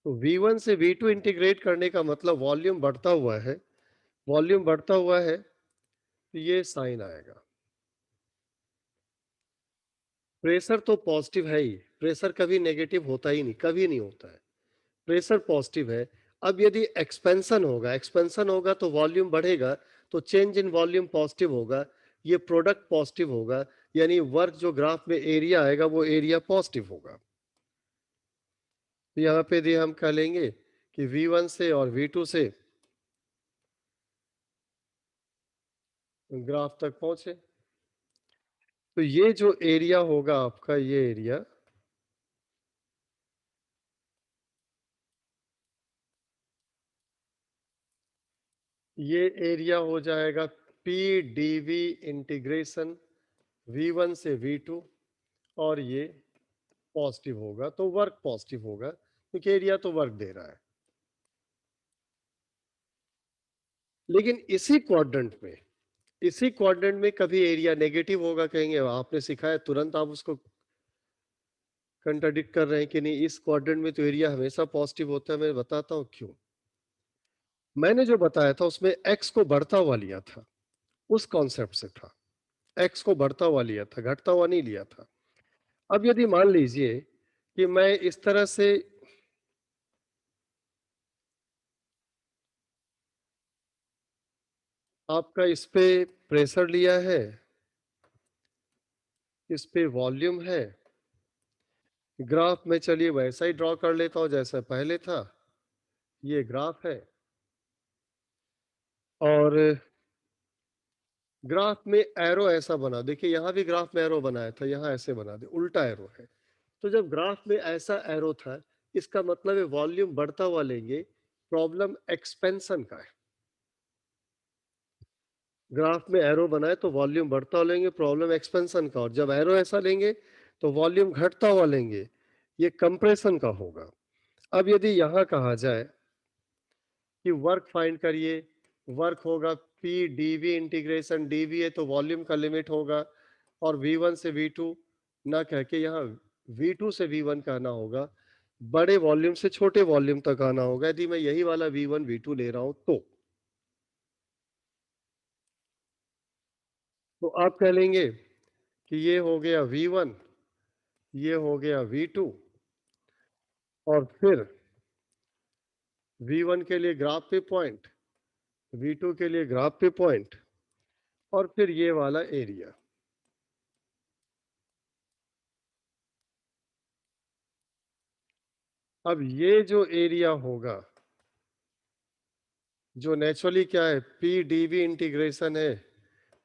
Speaker 1: तो V1 से V2 इंटीग्रेट करने का मतलब वॉल्यूम बढ़ता हुआ है, वॉल्यूम बढ़ता हुआ है, तो ये साइन आएगा। प्रेशर तो पॉजिटिव है ही, प्रेशर कभी नेगेटिव होता ही नहीं, कभी नहीं होता है, प्रेशर पॉजिटिव है। अब यदि एक्सपेंशन होगा, एक्सपेंशन होगा तो वॉल्यूम बढ़ेगा, तो चेंज इन वॉल्यूम पॉजिटिव होगा, ये प्रोडक्ट पॉजिटिव होगा, यानी वर्क जो ग्राफ में एरिया आएगा वो एरिया पॉजिटिव होगा। तो यहाँ पे भी हम कह लेंगे कि V1 से और V2 से ग्राफ तक पहुंचे। तो ये जो एरिया होगा आपका, ये एरिया, ये एरिया हो जाएगा P dV इंटीग्रेशन V1 से V2 और ये पॉजिटिव होगा, तो वर्क पॉजिटिव होगा क्योंकि एरिया तो वर्क दे रहा है। लेकिन इसी क्वाड्रेंट में कभी एरिया नेगेटिव होगा, कहेंगे आपने सिखाया, तुरंत आप उसको कंट्राडिक्ट कर रहे हैं कि नहीं, इस क्वाड्रेंट में तो एरिया हमेशा पॉजिटिव होता है। मैं बताता हूं क्यों। मैंने जो बताया था उसमें एक्स को बढ़ता हुआ लिया था, उस कॉन्सेप्ट से था। एक्स को बढ़ता हुआ लिया था, घटता हुआ नहीं लिया था। अब यदि मान लीजिए कि मैं इस तरह से आपका इस पे प्रेशर लिया है, इस पे वॉल्यूम है, ग्राफ में चलिए वैसा ही ड्रॉ कर लेता हूं जैसा पहले था। ये ग्राफ है और ग्राफ में एरो ऐसा बना, देखिए यहां भी ग्राफ में एरो बनाया था, यहां ऐसे बना दे, उल्टा एरो है। तो जब ग्राफ में ऐसा एरो था, इसका मतलब है वॉल्यूम बढ़ता हुआ लेंगे, प्रॉब्लम एक्सपेंशन का है। ग्राफ में एरो बनाए तो वॉल्यूम बढ़ता हुआ लेंगे, प्रॉब्लम एक्सपेंशन का। और जब एरो ऐसा लेंगे तो वॉल्यूम घटता हुआ लेंगे, ये कंप्रेशन का होगा। अब यदि यहां कहा जाए कि वर्क फाइंड करिए, वर्क होगा पी डीवी इंटीग्रेशन, डीवी है तो वॉल्यूम का लिमिट होगा, और V1 से V2 ना कह के यहाँ V2 से V1 कहना होगा, बड़े वॉल्यूम से छोटे वॉल्यूम तक आना होगा। यदि मैं यही वाला V1 V2 ले रहा हूं तो आप कह लेंगे कि ये हो गया V1, ये हो गया V2, और फिर V1 के लिए ग्राफ पे पॉइंट, V2 के लिए ग्राफ पे पॉइंट, और फिर ये वाला एरिया। अब ये जो एरिया होगा, जो नेचुरली क्या है, पी डीवी इंटीग्रेशन है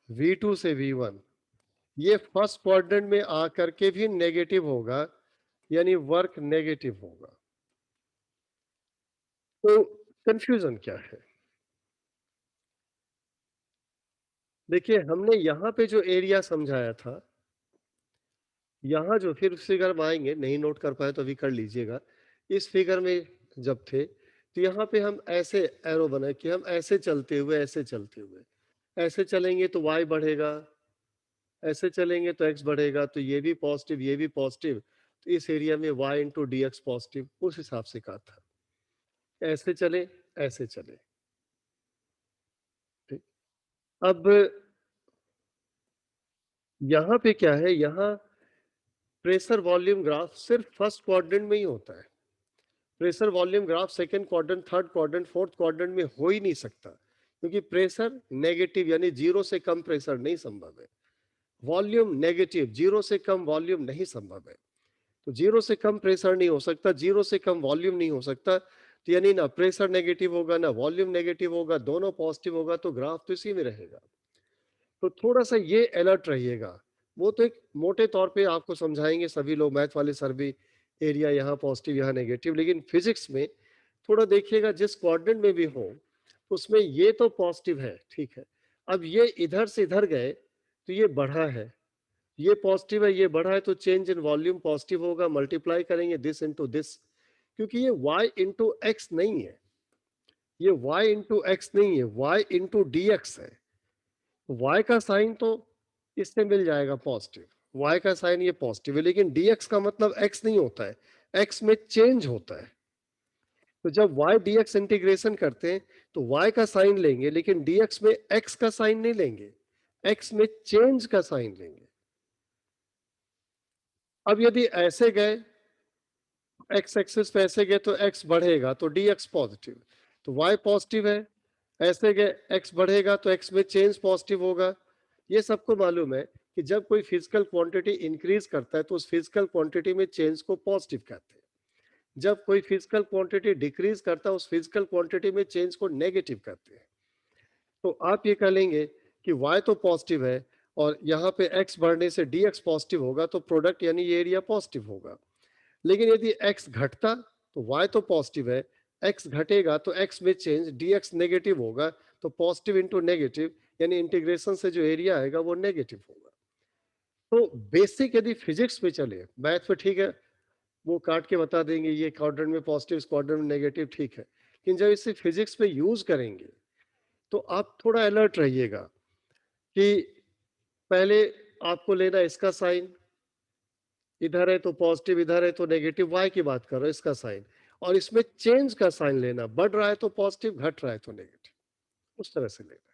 Speaker 1: V2 से V1, ये फर्स्ट क्वाड्रेंट में आकर के भी नेगेटिव होगा, यानी वर्क नेगेटिव होगा। तो कंफ्यूजन क्या है? देखिए हमने यहां पे जो एरिया समझाया था, यहां जो, फिर फिगर में आएंगे, नहीं नोट कर पाए तो अभी कर लीजिएगा। इस फिगर में जब थे तो यहाँ पे हम ऐसे एरो बनाए कि हम ऐसे चलते हुए, ऐसे चलते हुए, ऐसे चलेंगे तो y बढ़ेगा, ऐसे चलेंगे तो x बढ़ेगा, तो ये भी पॉजिटिव, ये भी पॉजिटिव, तो इस एरिया में y into D x positive, उस हिसाब से कहा था। ऐसे चले, ऐसे चले, ठीक। अब यहाँ पे क्या है, यहाँ प्रेशर वॉल्यूम ग्राफ सिर्फ फर्स्ट क्वाड्रेंट में ही होता है। Pressure volume graph second quadrant, third quadrant, fourth quadrant में हो ही नहीं सकता, क्योंकि प्रेशर नेगेटिव यानी जीरो से कम प्रेशर नहीं संभव है। वॉल्यूम नेगेटिव, जीरो से कम वॉल्यूम नहीं संभव है। तो जीरो से कम प्रेशर नहीं हो सकता, जीरो से कम वॉल्यूम नहीं हो सकता, तो यानी ना प्रेशर नेगेटिव होगा ना वॉल्यूम नेगेटिव होगा, दोनों पॉजिटिव होगा, तो ग्राफ तो इसी में रहेगा। तो थोड़ा सा ये अलर्ट रहिएगा। वो तो एक मोटे तौर पे आपको समझाएंगे सभी लोग, मैथ वाले सर भी, एरिया यहाँ पॉजिटिव यहाँ नेगेटिव, लेकिन फिजिक्स में थोड़ा देखिएगा, जिस क्वाड्रेंट में भी हो उसमें ये तो पॉजिटिव है, ठीक है। अब ये इधर से इधर गए तो ये बढ़ा है, ये पॉजिटिव है, ये बढ़ा है, तो चेंज इन वॉल्यूम पॉजिटिव होगा, मल्टीप्लाई करेंगे दिस इनटू दिस, क्योंकि ये y इंटू एक्स नहीं है, ये y इंटू एक्स नहीं है, y इंटू डी एक्स है। y का साइन तो इससे मिल जाएगा पॉजिटिव, y का साइन ये पॉजिटिव है, लेकिन dx का मतलब x नहीं होता है, x में चेंज होता है। तो जब y dx इंटीग्रेशन करते हैं तो y का साइन लेंगे, लेकिन dx में x का साइन नहीं लेंगे, x में चेंज का साइन लेंगे। अब यदि ऐसे गए, x एक्सिस पे ऐसे गए तो x बढ़ेगा तो dx पॉजिटिव, तो y पॉजिटिव है। ऐसे गए x बढ़ेगा तो x में चेंज पॉजिटिव होगा। ये सबको मालूम है कि जब कोई फिजिकल क्वांटिटी इंक्रीज करता है तो उस फिजिकल क्वांटिटी में चेंज को पॉजिटिव कहते हैं, जब कोई फिजिकल क्वांटिटी डिक्रीज करता है उस फिजिकल क्वांटिटी में चेंज को नेगेटिव कहते हैं। तो आप ये कह लेंगे कि y तो पॉजिटिव है और यहाँ पे x बढ़ने से dx पॉजिटिव होगा, तो प्रोडक्ट यानी ये एरिया पॉजिटिव होगा। लेकिन यदि x घटता तो y तो पॉजिटिव है, x घटेगा तो x में चेंज, dx नेगेटिव होगा, तो पॉजिटिव इंटू नेगेटिव यानी इंटीग्रेशन से जो एरिया आएगा वो नेगेटिव होगा। तो बेसिक यदि फिजिक्स में चले, मैथ में ठीक है, वो काट के बता देंगे ये क्वाड्रेंट में पॉजिटिव, इस क्वाड्रेंट में नेगेटिव, ठीक है। लेकिन जब इसे फिजिक्स में यूज करेंगे तो आप थोड़ा अलर्ट रहिएगा कि पहले आपको लेना इसका साइन, इधर है तो पॉजिटिव, इधर है तो नेगेटिव, वाई की बात कर रहा हूं, इसका साइन, और इसमें चेंज का साइन लेना, बढ़ रहा है तो पॉजिटिव, घट रहा है तो नेगेटिव, उस तरह से लेना।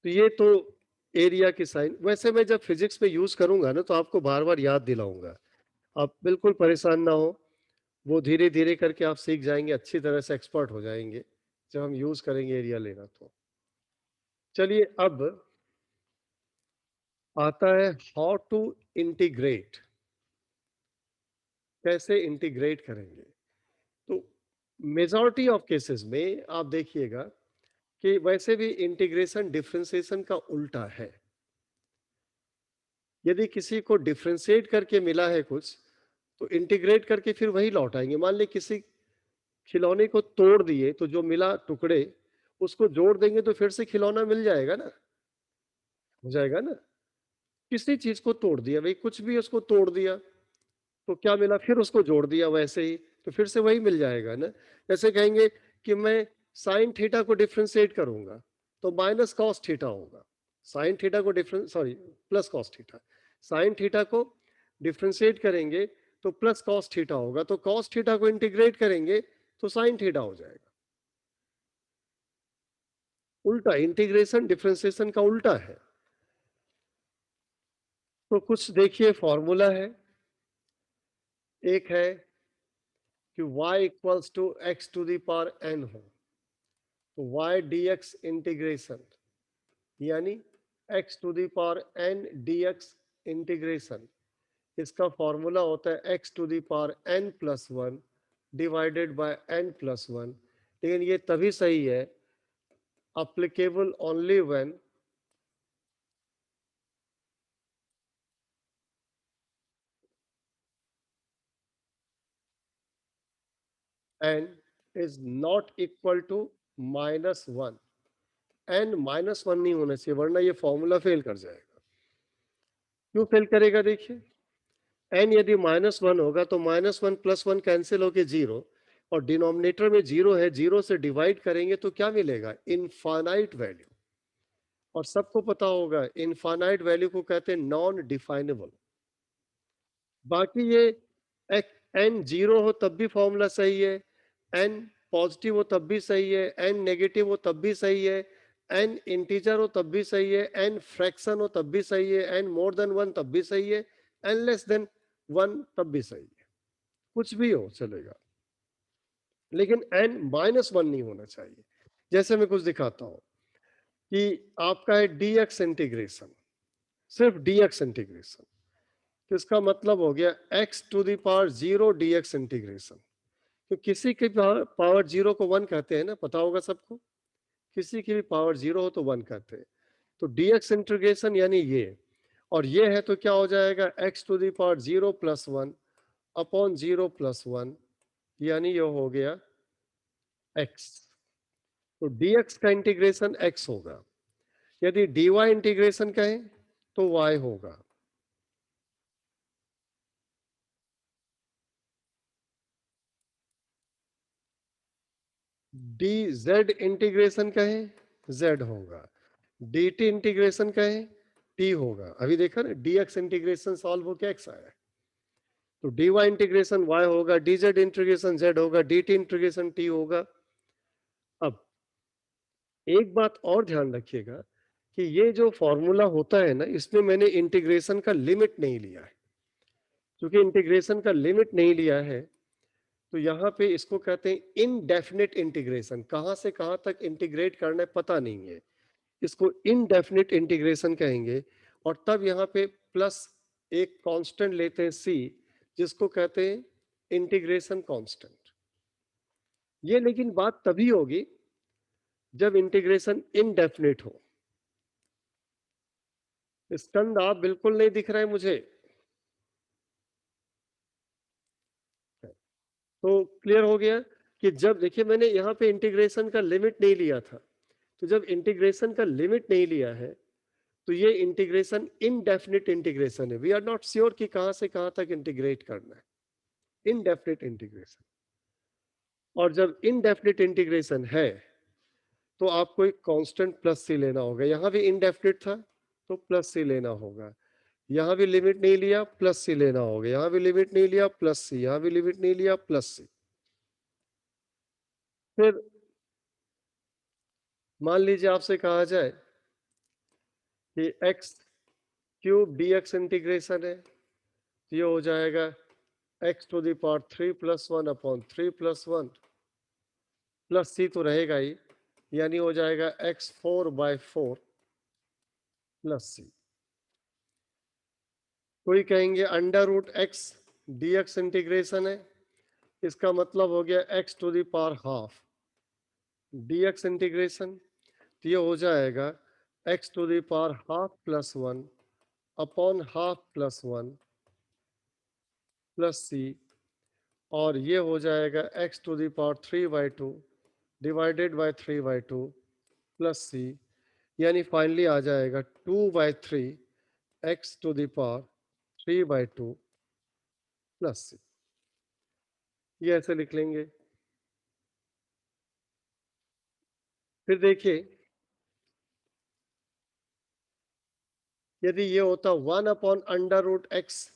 Speaker 1: तो ये तो एरिया की साइन, वैसे मैं जब फिजिक्स में यूज करूंगा ना तो आपको बार बार याद दिलाऊंगा, आप बिल्कुल परेशान ना हो, वो धीरे धीरे करके आप सीख जाएंगे, अच्छी तरह से एक्सपर्ट हो जाएंगे जब हम यूज करेंगे एरिया लेना। तो चलिए अब आता है हाउ टू इंटीग्रेट, कैसे इंटीग्रेट करेंगे। तो मेजॉरिटी ऑफ केसेस में आप देखिएगा कि वैसे भी इंटीग्रेशन डिफरेंशिएशन का उल्टा है। यदि किसी को डिफरेंशिएट करके मिला है कुछ तो इंटीग्रेट करके फिर वही लौटाएंगे। मान ली किसी खिलौने को तोड़ दिए तो जो मिला टुकड़े उसको जोड़ देंगे तो फिर से खिलौना मिल जाएगा ना, हो जाएगा ना। किसी चीज को तोड़ दिया, भाई कुछ भी उसको तोड़ दिया तो क्या मिला, फिर उसको जोड़ दिया वैसे ही, तो फिर से वही मिल जाएगा ना। जैसे कहेंगे कि मैं साइन थीटा को डिफरेंशिएट करूंगा तो माइनस कॉस थीटा होगा, साइन थीटा को difference sorry plus cos theta, sine theta को डिफरेंशिएट करेंगे तो प्लस कॉस थीटा होगा, तो कॉस थीटा को इंटीग्रेट करेंगे तो साइन थीटा हो जाएगा। उल्टा इंटीग्रेशन डिफरेंशिएशन का उल्टा है। तो कुछ देखिए फॉर्मूला है, एक है कि y equals to x to the power n हो तो y dx इंटीग्रेशन यानी x to the power n dx integration, इसका फॉर्मूला होता है x to the power n plus one divided by n plus one. लेकिन ये तभी सही है applicable only when n is not equal to minus one. n minus one नहीं होना चाहिए वरना ये फॉर्मूला फेल कर जाएगा। क्यों फेल करेगा, देखिए n यदि माइनस वन होगा तो minus one plus one cancel होके जीरो, और डिनोमिनेटर में जीरो है, जीरो से डिवाइड करेंगे तो क्या मिलेगा, इनफाइनाइट वैल्यू। और सबको पता होगा इनफाइनाइट वैल्यू को कहते हैं नॉन डिफाइनेबल। बाकी ये एन जीरो हो तब भी फॉर्मूला सही है, एन पॉजिटिव हो तब भी सही है, एन नेगेटिव हो तब भी सही है, एन इंटीजर हो तब भी सही है, एन फ्रैक्शन हो तब भी सही है, एन मोर देन वन तब भी सही है, एन लेस देन वन तब भी सही है, कुछ भी हो चलेगा, लेकिन n माइनस वन नहीं होना चाहिए। जैसे मैं कुछ दिखाता हूं कि आपका है dx इंटीग्रेशन, सिर्फ dx इंटीग्रेशन, तो इसका मतलब हो गया x to the power zero dx integration. तो किसी की पावर जीरो को वन कहते हैं ना, पता होगा सबको, किसी की भी पावर जीरो हो तो वन कहते हैं। तो dx इंटीग्रेशन यानी ये, और ये है तो क्या हो जाएगा x to the power zero plus one upon zero plus one, यानी ये हो गया x। तो dx का इंटीग्रेशन x होगा, यदि dy इंटीग्रेशन कहें तो y होगा। dz इंटीग्रेशन कहें z होगा, dt इंटीग्रेशन कहें t होगा। अभी देखा ना dx इंटीग्रेशन सॉल्व होकर x आया, तो dy इंटीग्रेशन y होगा, dz इंटीग्रेशन z होगा, dt इंटीग्रेशन t होगा। अब एक बात और ध्यान रखिएगा कि ये जो फॉर्मूला होता है ना, इसमें मैंने इंटीग्रेशन का लिमिट नहीं लिया है। क्योंकि इंटीग्रेशन का लिमिट नहीं लिया है तो यहाँ पे इसको कहते हैं इनडेफिनिट इंटीग्रेशन, कहां से कहां तक इंटीग्रेट करना है पता नहीं है, इसको इनडेफिनिट इंटीग्रेशन कहेंगे। और तब यहाँ पे प्लस एक कांस्टेंट लेते हैं c, जिसको कहते हैं इंटीग्रेशन कांस्टेंट। ये लेकिन बात तभी होगी जब इंटीग्रेशन इनडेफिनिट हो। स्कंद आप बिल्कुल नहीं दिख रहे हैं मुझे, तो क्लियर हो गया कि जब देखिए मैंने यहाँ पे इंटीग्रेशन का लिमिट नहीं लिया था, तो जब इंटीग्रेशन का लिमिट नहीं लिया है तो ये इंटीग्रेशन इनडेफिनिट इंटीग्रेशन है। वी आर नॉट श्योर कि कहां से कहां तक इंटीग्रेट करना है, इनडेफिनिट इंटीग्रेशन। और जब इनडेफिनिट इंटीग्रेशन है तो आपको एक कांस्टेंट प्लस सी लेना होगा। यहां भी इनडेफिनिट था तो प्लस सी लेना होगा, यहां भी लिमिट नहीं लिया प्लस सी लेना होगा, यहां भी लिमिट नहीं लिया प्लस सी, यहां भी लिमिट नहीं लिया प्लस सी। फिर मान लीजिए आपसे कहा जाए कि X cube D x integration है, तो ये हो जाएगा X to the power 3+1/3+1 plus C तो रहेगा ही, यानी हो जाएगा x4/4 प्लस सी। कोई कहेंगे under root X D x integration है, इसका मतलब हो गया x to the power half D x integration, तो ये हो जाएगा x to the power half plus 1 upon half plus 1 plus C, और ये हो जाएगा x to the power 3/2 divided by 3/2 plus C, यानी फाइनली आ जाएगा 2/3 x to the power 3/2 plus C. ये ऐसे लिख लेंगे। फिर देखिए यदि ये होता 1/√x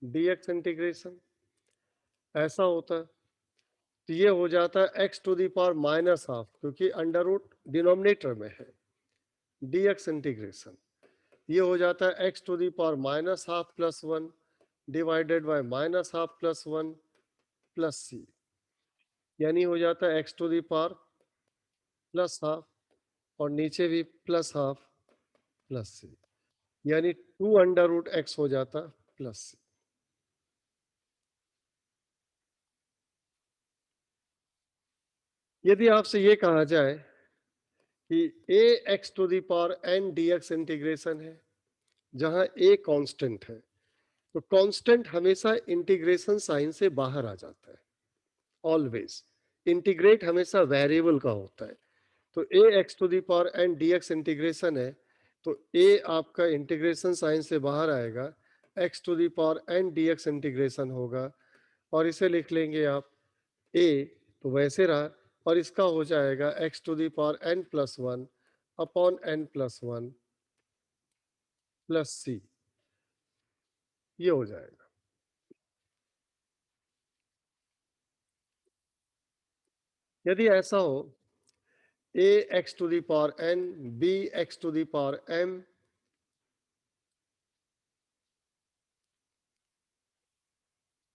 Speaker 1: dx इंटीग्रेशन, ऐसा होता तो ये हो जाता है x to the power minus half, क्योंकि अंडर रूट डिनोमिनेटर में है, dx इंटीग्रेशन ये हो जाता है x to the power minus half plus 1 divided by minus half plus 1 plus C, यानी हो जाता है x to the power plus half और नीचे भी प्लस हाफ प्लस सी, यानी 2√x हो जाता प्लस सी। यदि आपसे ये कहा जाए कि a x to the power n dx integration है, जहां a कांस्टेंट है, तो कांस्टेंट हमेशा इंटीग्रेशन साइन से बाहर आ जाता है, ऑलवेज। इंटीग्रेट हमेशा वेरिएबल का होता है, तो a x to the power n dx integration है, तो a आपका इंटीग्रेशन साइन से बाहर आएगा, x to the power n dx integration होगा, और इसे लिख लेंगे आप a, तो वैसे रहा, और इसका हो जाएगा x to the power n plus 1 upon n plus 1 plus C, ये हो जाएगा। यदि ऐसा हो a x to the power n b x to the power m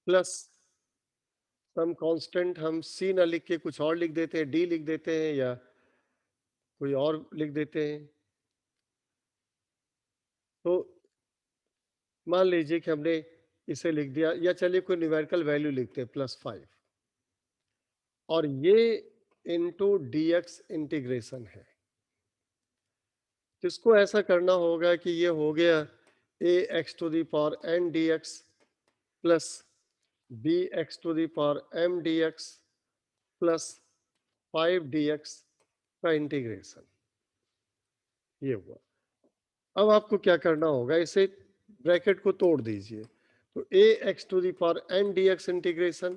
Speaker 1: plus some constant, हम c ना लिख के कुछ और लिख देते हैं, d लिख देते हैं या कोई और लिख देते हैं। तो मान लीजिए कि हमने इसे लिख दिया, या चलिए कोई न्यूमेरिकल वैल्यू लिखते हैं +5, और ये इनटू dx इंटीग्रेशन है, तो इसको ऐसा करना होगा कि ये हो गया a x to the power n dx plus b x to the power m dx plus 5 dx का इंटीग्रेशन, ये हुआ। अब आपको क्या करना होगा, इसे ब्रैकेट को तोड़ दीजिए, तो a x to the power n dx integration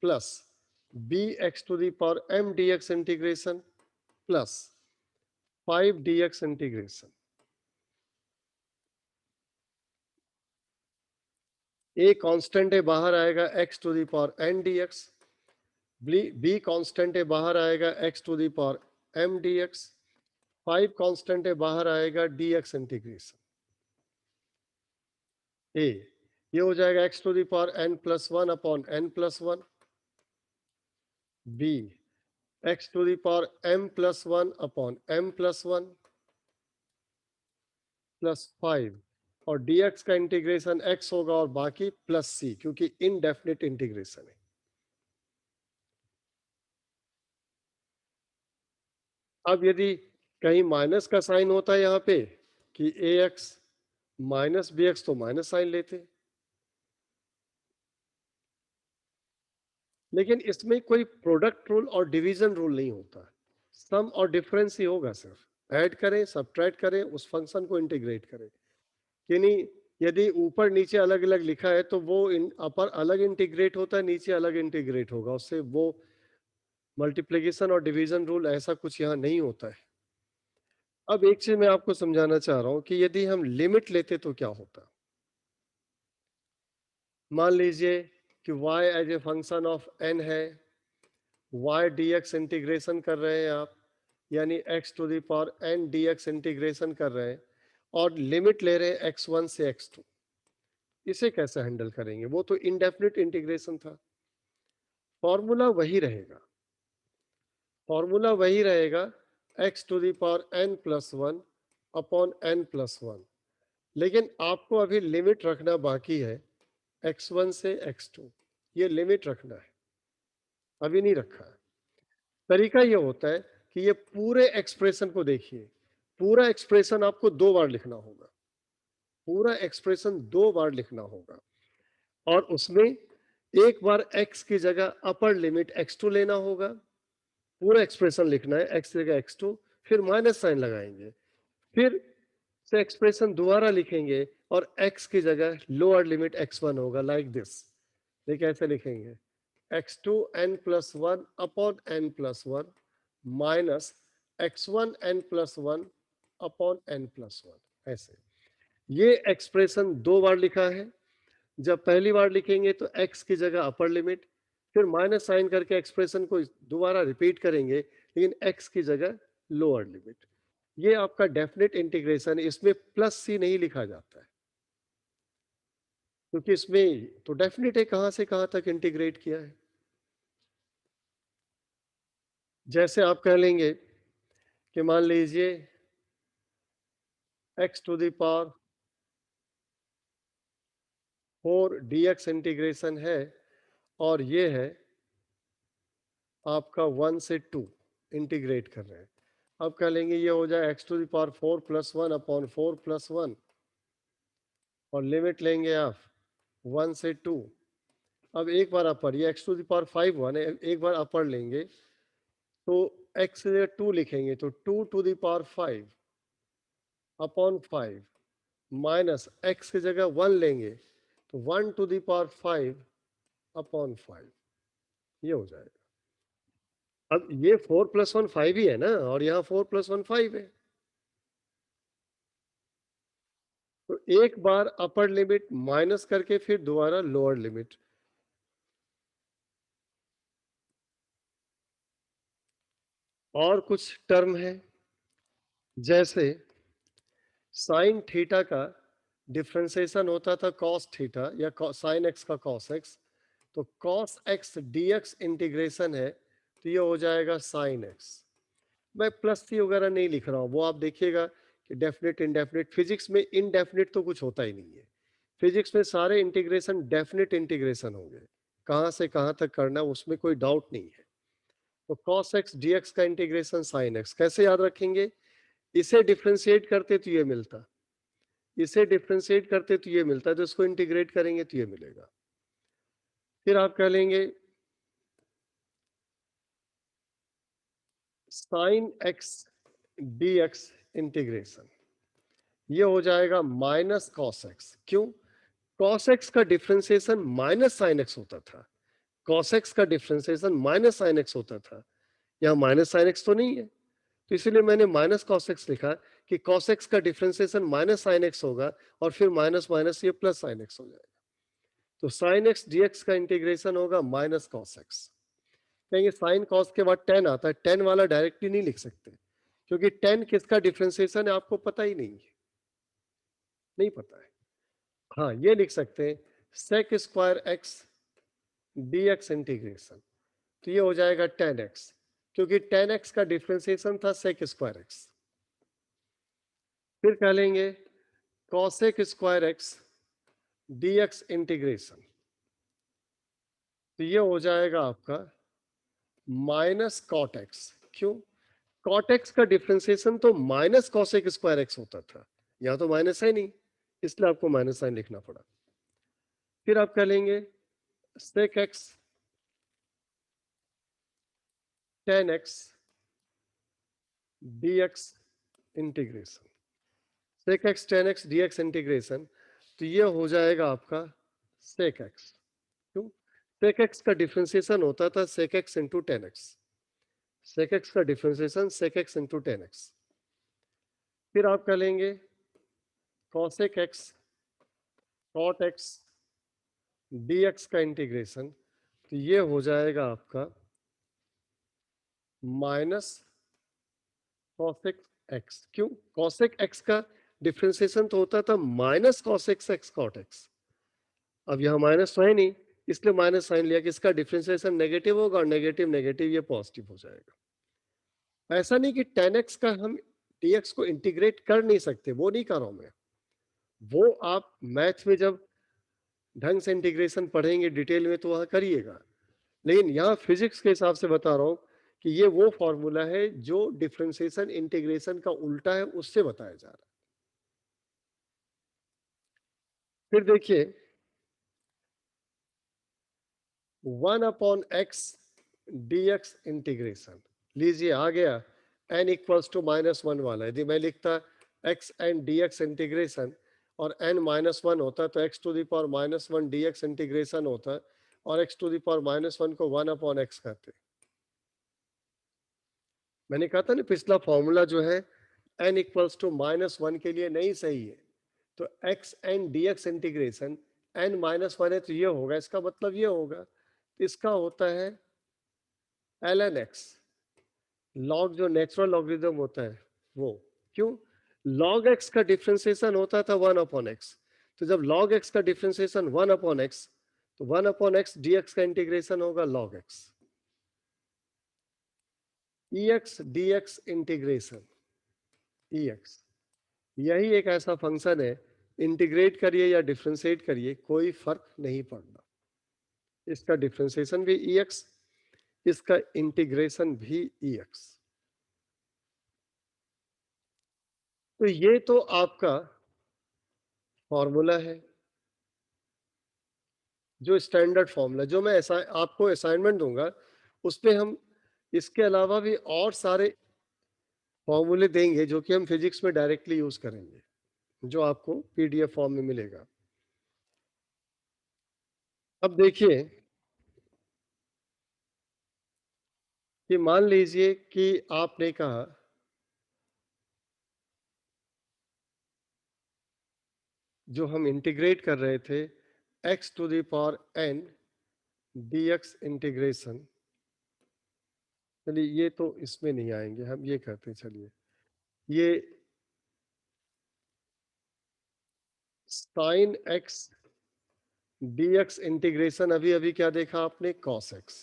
Speaker 1: plus b x to the power m dx integration plus 5 dx integration. a constant है, बाहर आएगा x to the power n dx, b constant है, बाहर आएगा x to the power m dx, 5 constant है, बाहर आएगा dx integration a, ये हो जाएगा x to the power n plus 1 upon n plus 1, b x to the power m plus 1 upon m plus 1 plus 5, और dx का integration x होगा और बाकी प्लस c, क्योंकि इनडेफिनिट इंटीग्रेशन है। अब यदि कहीं माइनस का साइन होता है यहाँ पे कि ax माइनस bx, तो माइनस साइन लेते, लेकिन इसमें कोई प्रोडक्ट रूल और डिवीजन रूल नहीं होता, सम और डिफरेंस ही होगा सिर्फ। ऐड करें, सब्ट्रैक्ट करें, उस फंक्शन को इंटीग्रेट करें। कि नहीं, यदि ऊपर नीचे अलग अलग लिखा है तो वो अपर अलग इंटीग्रेट होता है, नीचे अलग इंटीग्रेट होगा, उससे वो मल्टीप्लिकेशन और डिवीजन रूल ऐसा कुछ यहाँ नहीं होता है। अब एक चीज मैं आपको समझाना चाह रहा हूं कि यदि हम लिमिट लेते तो क्या होता। मान लीजिए कि y as a function of n है, y dx इंटीग्रेशन कर रहे हैं आप, यानी x to the power n dx integration कर रहे हैं और लिमिट ले रहे हैं x1 से x2। इसे कैसे हैंडल करेंगे? वो तो इनडेफिनिट इंटीग्रेशन था। फॉर्मूला वही रहेगा, फॉर्मूला वही रहेगा, x to the power n plus one upon n plus one. लेकिन आपको अभी लिमिट रखना बाकी है x1 से x2, ये लिमिट रखना है, अभी नहीं रखा है। तरीका ये होता है कि ये पूरे एक्सप्रेशन को देखिए, पूरा एक्सप्रेशन आपको 2 बार लिखना होगा, पूरा एक्सप्रेशन 2 बार लिखना होगा और उसमें एक बार x की जगह अपर लिमिट x2 लेना होगा, पूरा एक्सप्रेशन लिखना है, x की जगह x2, फिर माइनस साइन लगाएंगे, फिर से एक्सप्रेशन दोबारा लिखेंगे और x की जगह लोअर लिमिट x1 होगा, लाइक दिस। देखिए ऐसे लिखेंगे, x2 n plus one upon n plus one minus x1 n plus one upon n plus one. ऐसे ये एक्सप्रेशन 2 बार लिखा है। जब पहली बार लिखेंगे तो x की जगह अपर लिमिट, फिर माइनस साइन करके एक्सप्रेशन को दोबारा रिपीट करेंगे, लेकिन x की जगह लोअर लिमिट। ये आपका डेफिनेट इंटीग्रेशन है, इसमें प्लस सी नहीं लिखा जाता है क्योंकि इसमें तो डेफिनेट है कहां से कहां तक इंटीग्रेट किया है। जैसे आप कह लेंगे कि मान लीजिए x to the power 4 dx integration है और ये है आपका 1 से 2 इंटीग्रेट कर रहे हैं। अब कह लेंगे ये हो जाए x to the power 4 plus one upon 4 plus one और लिमिट लेंगे आप 1 से 2। अब एक बार अपर, ये x टू द पावर 5 1 है, एक बार अपर लेंगे तो x से 2 लिखेंगे तो 2 to the power 5 upon 5 minus x की जगह 1 लेंगे तो 1 टू द पावर 5 अपॉन 5, ये हो जाएगा। अब ये 4 प्लस वन 5 ही है ना, और यहाँ 4 प्लस वन 5 है, तो एक बार अपर लिमिट माइनस करके फिर दोबारा लोअर लिमिट। और कुछ टर्म है, जैसे साइन थीटा का डिफरेंशिएशन होता था कॉस थीटा या साइन एक्स का कॉस एक्स, तो कॉस एक्स डीएक्स इंटीग्रेशन है तो ये हो जाएगा साइन एक्स। मैं प्लस सी वगैरह नहीं लिख रहा हूँ, वो आप देखिएगा कि डेफिनेट इनडेफिनेट, फिजिक्स में इनडेफिनेट तो कुछ होता ही नहीं है। फिजिक्स में सारे इंटीग्रेशन डेफिनेट इंटीग्रेशन होंगे, कहाँ से कहाँ तक करना उसमें कोई डाउट नहीं है। तो cos x dx का इंटीग्रेशन sin x कैसे याद रखेंगे? इसे डिफ्रेंशिएट करते तो ये मिलता, इसे डिफ्रेंशिएट करते तो ये मिलता, तो इसको इंटीग्रेट करेंगे तो ये मिलेगा। फिर आप कह लेंगे sin x dx इंटीग्रेशन, ये हो जाएगा माइनस cos x। क्यों? cos x का डिफ्रेंशिएशन माइनस sin x होता था, cos x का डिफ्रेंशिएशन माइनस sin x होता था, यहाँ माइनस sin x तो नहीं है, तो इसीलिए मैंने माइनस cos x लिखा कि cos x का डिफरेंशिएशन माइनस sin x होगा और फिर माइनस माइनस ये प्लस sin x हो जाएगा। तो sin x dx का इंटीग्रेशन होगा माइनस cos x। कहेंगे sin cos के बाद tan आता है, tan वाला डायरेक्टली नहीं लिख सकते क्योंकि tan किसका डिफरेंशिएशन है आपको पता ही नहीं है, नहीं पता है। हाँ ये लिख सकते हैं sec square x dx integration, तो ये हो जाएगा tan x, क्योंकि tan x का डिफरेंशिएशन था sec स्क्वायर x। फिर कह लेंगे cosec square x dx integration, तो ये हो जाएगा आपका माइनस कॉट एक्स। क्यों? कॉट एक्स का डिफरेंशिएशन तो माइनस कॉसेक स्क्वायर एक्स होता था, यहां तो माइनस है नहीं, इसलिए आपको माइनस साइन लिखना पड़ा। फिर आप कह लेंगे sec x tan x D x integration, sec x tan x dx integration, तो ये हो जाएगा आपका sec x। क्यों? sec x का डिफरेंशिएशन होता था sec x into ten x, sec x का differentiation sec x into ten x. फिर आप क्या लेंगे, cosec x cot x dx का इंटीग्रेशन, तो ये हो जाएगा आपका माइनस cosec x। क्यों? cosec x का डिफरेंशिएशन तो होता था minus cosec x cot x, अब यहां माइनस तो है नहीं, इसलिए माइनस साइन लिया कि इसका डिफरेंशिएशन नेगेटिव होगा और नेगेटिव नेगेटिव ये पॉजिटिव हो जाएगा। ऐसा नहीं कि tan x का हम dx को इंटीग्रेट कर नहीं सकते, वो नहीं कर रहा हूं मैं, वो आप मैथ में जब ढंग से इंटीग्रेशन पढ़ेंगे डिटेल में तो वहां करिएगा, लेकिन यहाँ फिजिक्स के हिसाब से बता रहा हूं कि ये वो फॉर्मूला है जो डिफरेंशिएशन इंटीग्रेशन का उल्टा है, उससे बताया जा रहा है। फिर देखिए 1/x dx इंटीग्रेशन, लीजिए आ गया n इक्वल्स टू -1 वाला, यदि मैं लिखता x n dx इंटीग्रेशन और n -1 होता तो x to the power -1 dx integration होता और x टू द पावर -1 को 1/x कहते। मैंने कहा था ना पिछला फॉर्मूला जो है n इक्वल्स टू -1 के लिए नहीं सही है, तो x n dx integration n -1 है तो ये होगा, इसका मतलब ये होगा, इसका होता है ln x, लॉग जो नेचुरल लॉगरिथम होता है वो। क्यों? log x का डिफरेंशिएशन होता था 1/x, तो जब log x का डिफरेंशिएशन 1/x, तो 1/x dx का इंटीग्रेशन होगा log x। ex dx integration, ex यही एक ऐसा फंक्शन है, इंटीग्रेट करिए या डिफरेंशिएट करिए कोई फर्क नहीं पड़ता, इसका डिफरेंशिएशन भी ex, इसका इंटीग्रेशन भी ex। तो ये तो आपका फॉर्मूला है, जो स्टैंडर्ड फॉर्मूला जो मैं ऐसा आपको असाइनमेंट दूंगा उस पे हम इसके अलावा भी और सारे फॉर्मूले देंगे जो कि हम फिजिक्स में डायरेक्टली यूज करेंगे, जो आपको पीडीएफ फॉर्म में मिलेगा। अब देखिए कि मान लीजिए कि आपने कहा जो हम इंटीग्रेट कर रहे थे x to the power n dx integration, चलिए ये तो इसमें नहीं आएंगे, हम ये कहते हैं, चलिए ये साइन x dx इंटीग्रेशन, अभी अभी क्या देखा आपने, cos x।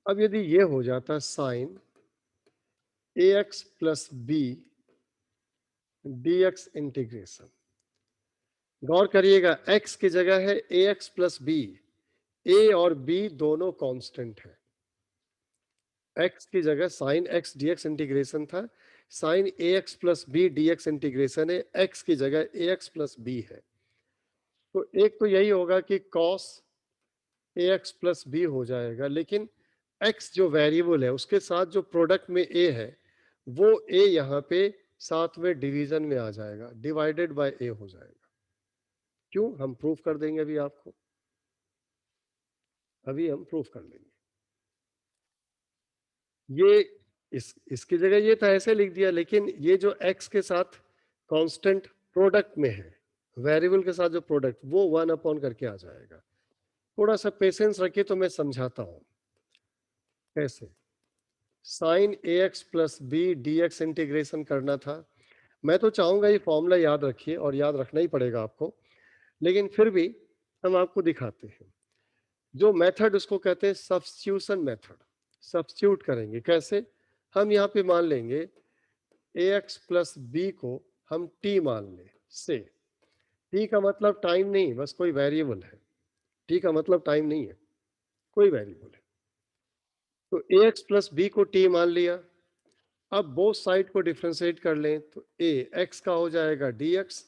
Speaker 1: अब यदि ये हो जाता sine ax plus B dx integration, गौर करिएगा x की जगह है ax प्लस बी, a और b दोनों कांस्टेंट है, x की जगह साइन x dx इंटीग्रेशन था, sine ax plus B dx integration है, x की जगह ax प्लस बी है, तो एक तो यही होगा कि cos ax प्लस बी हो जाएगा, लेकिन x जो वेरिएबल है उसके साथ जो प्रोडक्ट में a है वो a यहाँ पे साथ में डिवीजन में आ जाएगा, डिवाइडेड बाय a हो जाएगा। क्यों? हम प्रूफ कर देंगे अभी आपको, अभी हम प्रूफ कर लेंगे। ये इसकी जगह ये था ऐसे लिख दिया, लेकिन ये जो x के साथ कांस्टेंट प्रोडक्ट में है, वेरिएबल के साथ जो प्रोडक्ट, वो 1 करके आ जाएगा। थोड़ा सा पेशेंस रखिए तो मैं समझाता हूं कैसे। Sine ax plus B dx integration करना था, मैं तो चाहूंगा ये फॉर्मूला याद रखिए और याद रखना ही पड़ेगा आपको, लेकिन फिर भी हम आपको दिखाते हैं। जो मेथड उसको कहते हैं सब्स्टिट्यूशन मेथड, सब्स्टिट्यूट करेंगे कैसे, हम यहाँ पे मान लेंगे ax प्लस बी को हम t मान लें से, t का मतलब टाइम नहीं, बस कोई वेरिएबल है, t का मतलब टाइम नहीं है, कोई वेरिएबल है, तो ax प्लस बी को t मान लिया। अब बोथ साइड को डिफ्रेंशिएट कर लें तो a x का हो जाएगा dx,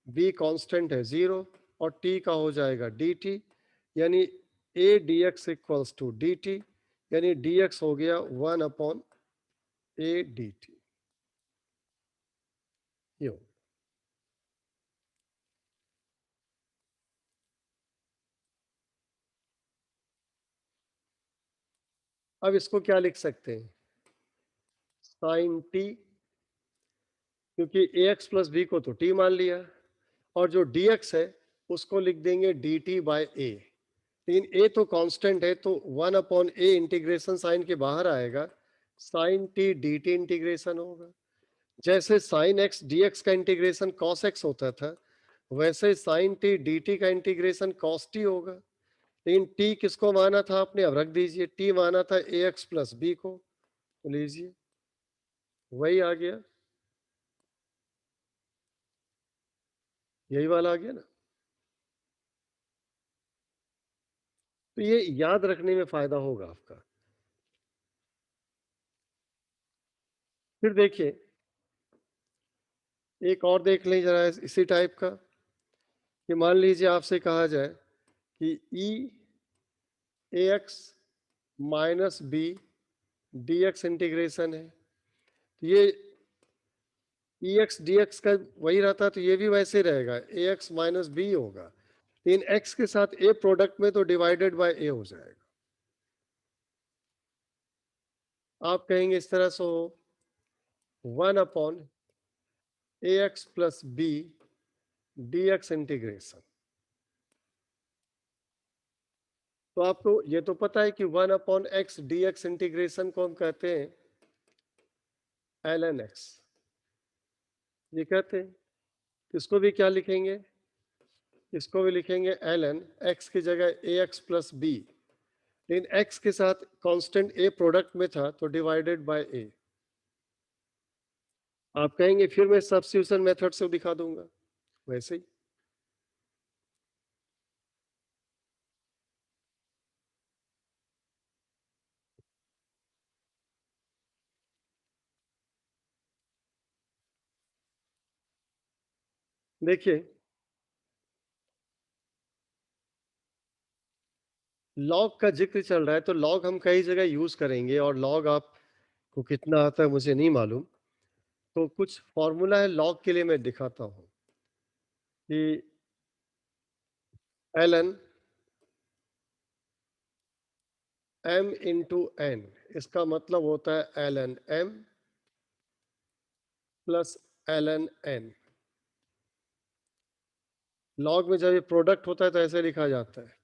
Speaker 1: b कांस्टेंट है 0 और t का हो जाएगा dt, यानी a dx equals to dt, यानी dx हो गया 1/a dt। ये हो। अब इसको क्या लिख सकते हैं, साइन टी, क्योंकि ए एक्स प्लस बी को तो टी मान लिया, और जो डी एक्स है उसको लिख देंगे डी टी बाई ए। लेकिन ए तो कांस्टेंट है, तो 1/a इंटीग्रेशन साइन के बाहर आएगा, sine t d t integration होगा। जैसे साइन एक्स डी एक्स का इंटीग्रेशन कॉस एक्स होता था, वैसे साइन टी डी टी का इंटीग्रेशन कॉस टी होगा। लेकिन टी किसको माना था आपने, अब रख दीजिए, टी माना था ए एक्स प्लस बी को, तो लीजिए वही आ गया, यही वाला आ गया ना। तो ये याद रखने में फायदा होगा आपका। फिर देखिए एक और देख लें जरा इसी टाइप का, कि मान लीजिए आपसे कहा जाए कि E A X minus B D x integration है, तो ये ई एक्स डी एक्स का वही रहता, तो ये भी वैसे रहेगा, ए एक्स माइनस बी होगा, लेकिन एक्स के साथ ए प्रोडक्ट में तो डिवाइडेड बाय ए हो जाएगा। आप कहेंगे इस तरह से, 1/a x plus b D x integration. तो आपको ये तो पता है कि 1/x डी एक्स इंटीग्रेशन को हम कहते हैं एल एन एक्स, ये कहते हैं। इसको भी क्या लिखेंगे, इसको भी लिखेंगे एल एन एक्स की जगह ए एक्स प्लस बी, लेकिन एक्स के साथ कांस्टेंट ए प्रोडक्ट में था तो डिवाइडेड बाय ए। आप कहेंगे फिर मैं सब्स्टिट्यूशन मेथड से दिखा दूंगा, वैसे ही। देखिए लॉग का जिक्र चल रहा है, तो लॉग हम कई जगह यूज करेंगे, और लॉग आपको कितना आता है मुझे नहीं मालूम। तो कुछ फॉर्मूला है लॉग के लिए, मैं दिखाता हूं कि l n m into n, इसका मतलब होता है l n m plus l n n. Log में जब ये प्रोडक्ट होता है तो ऐसे लिखा जाता है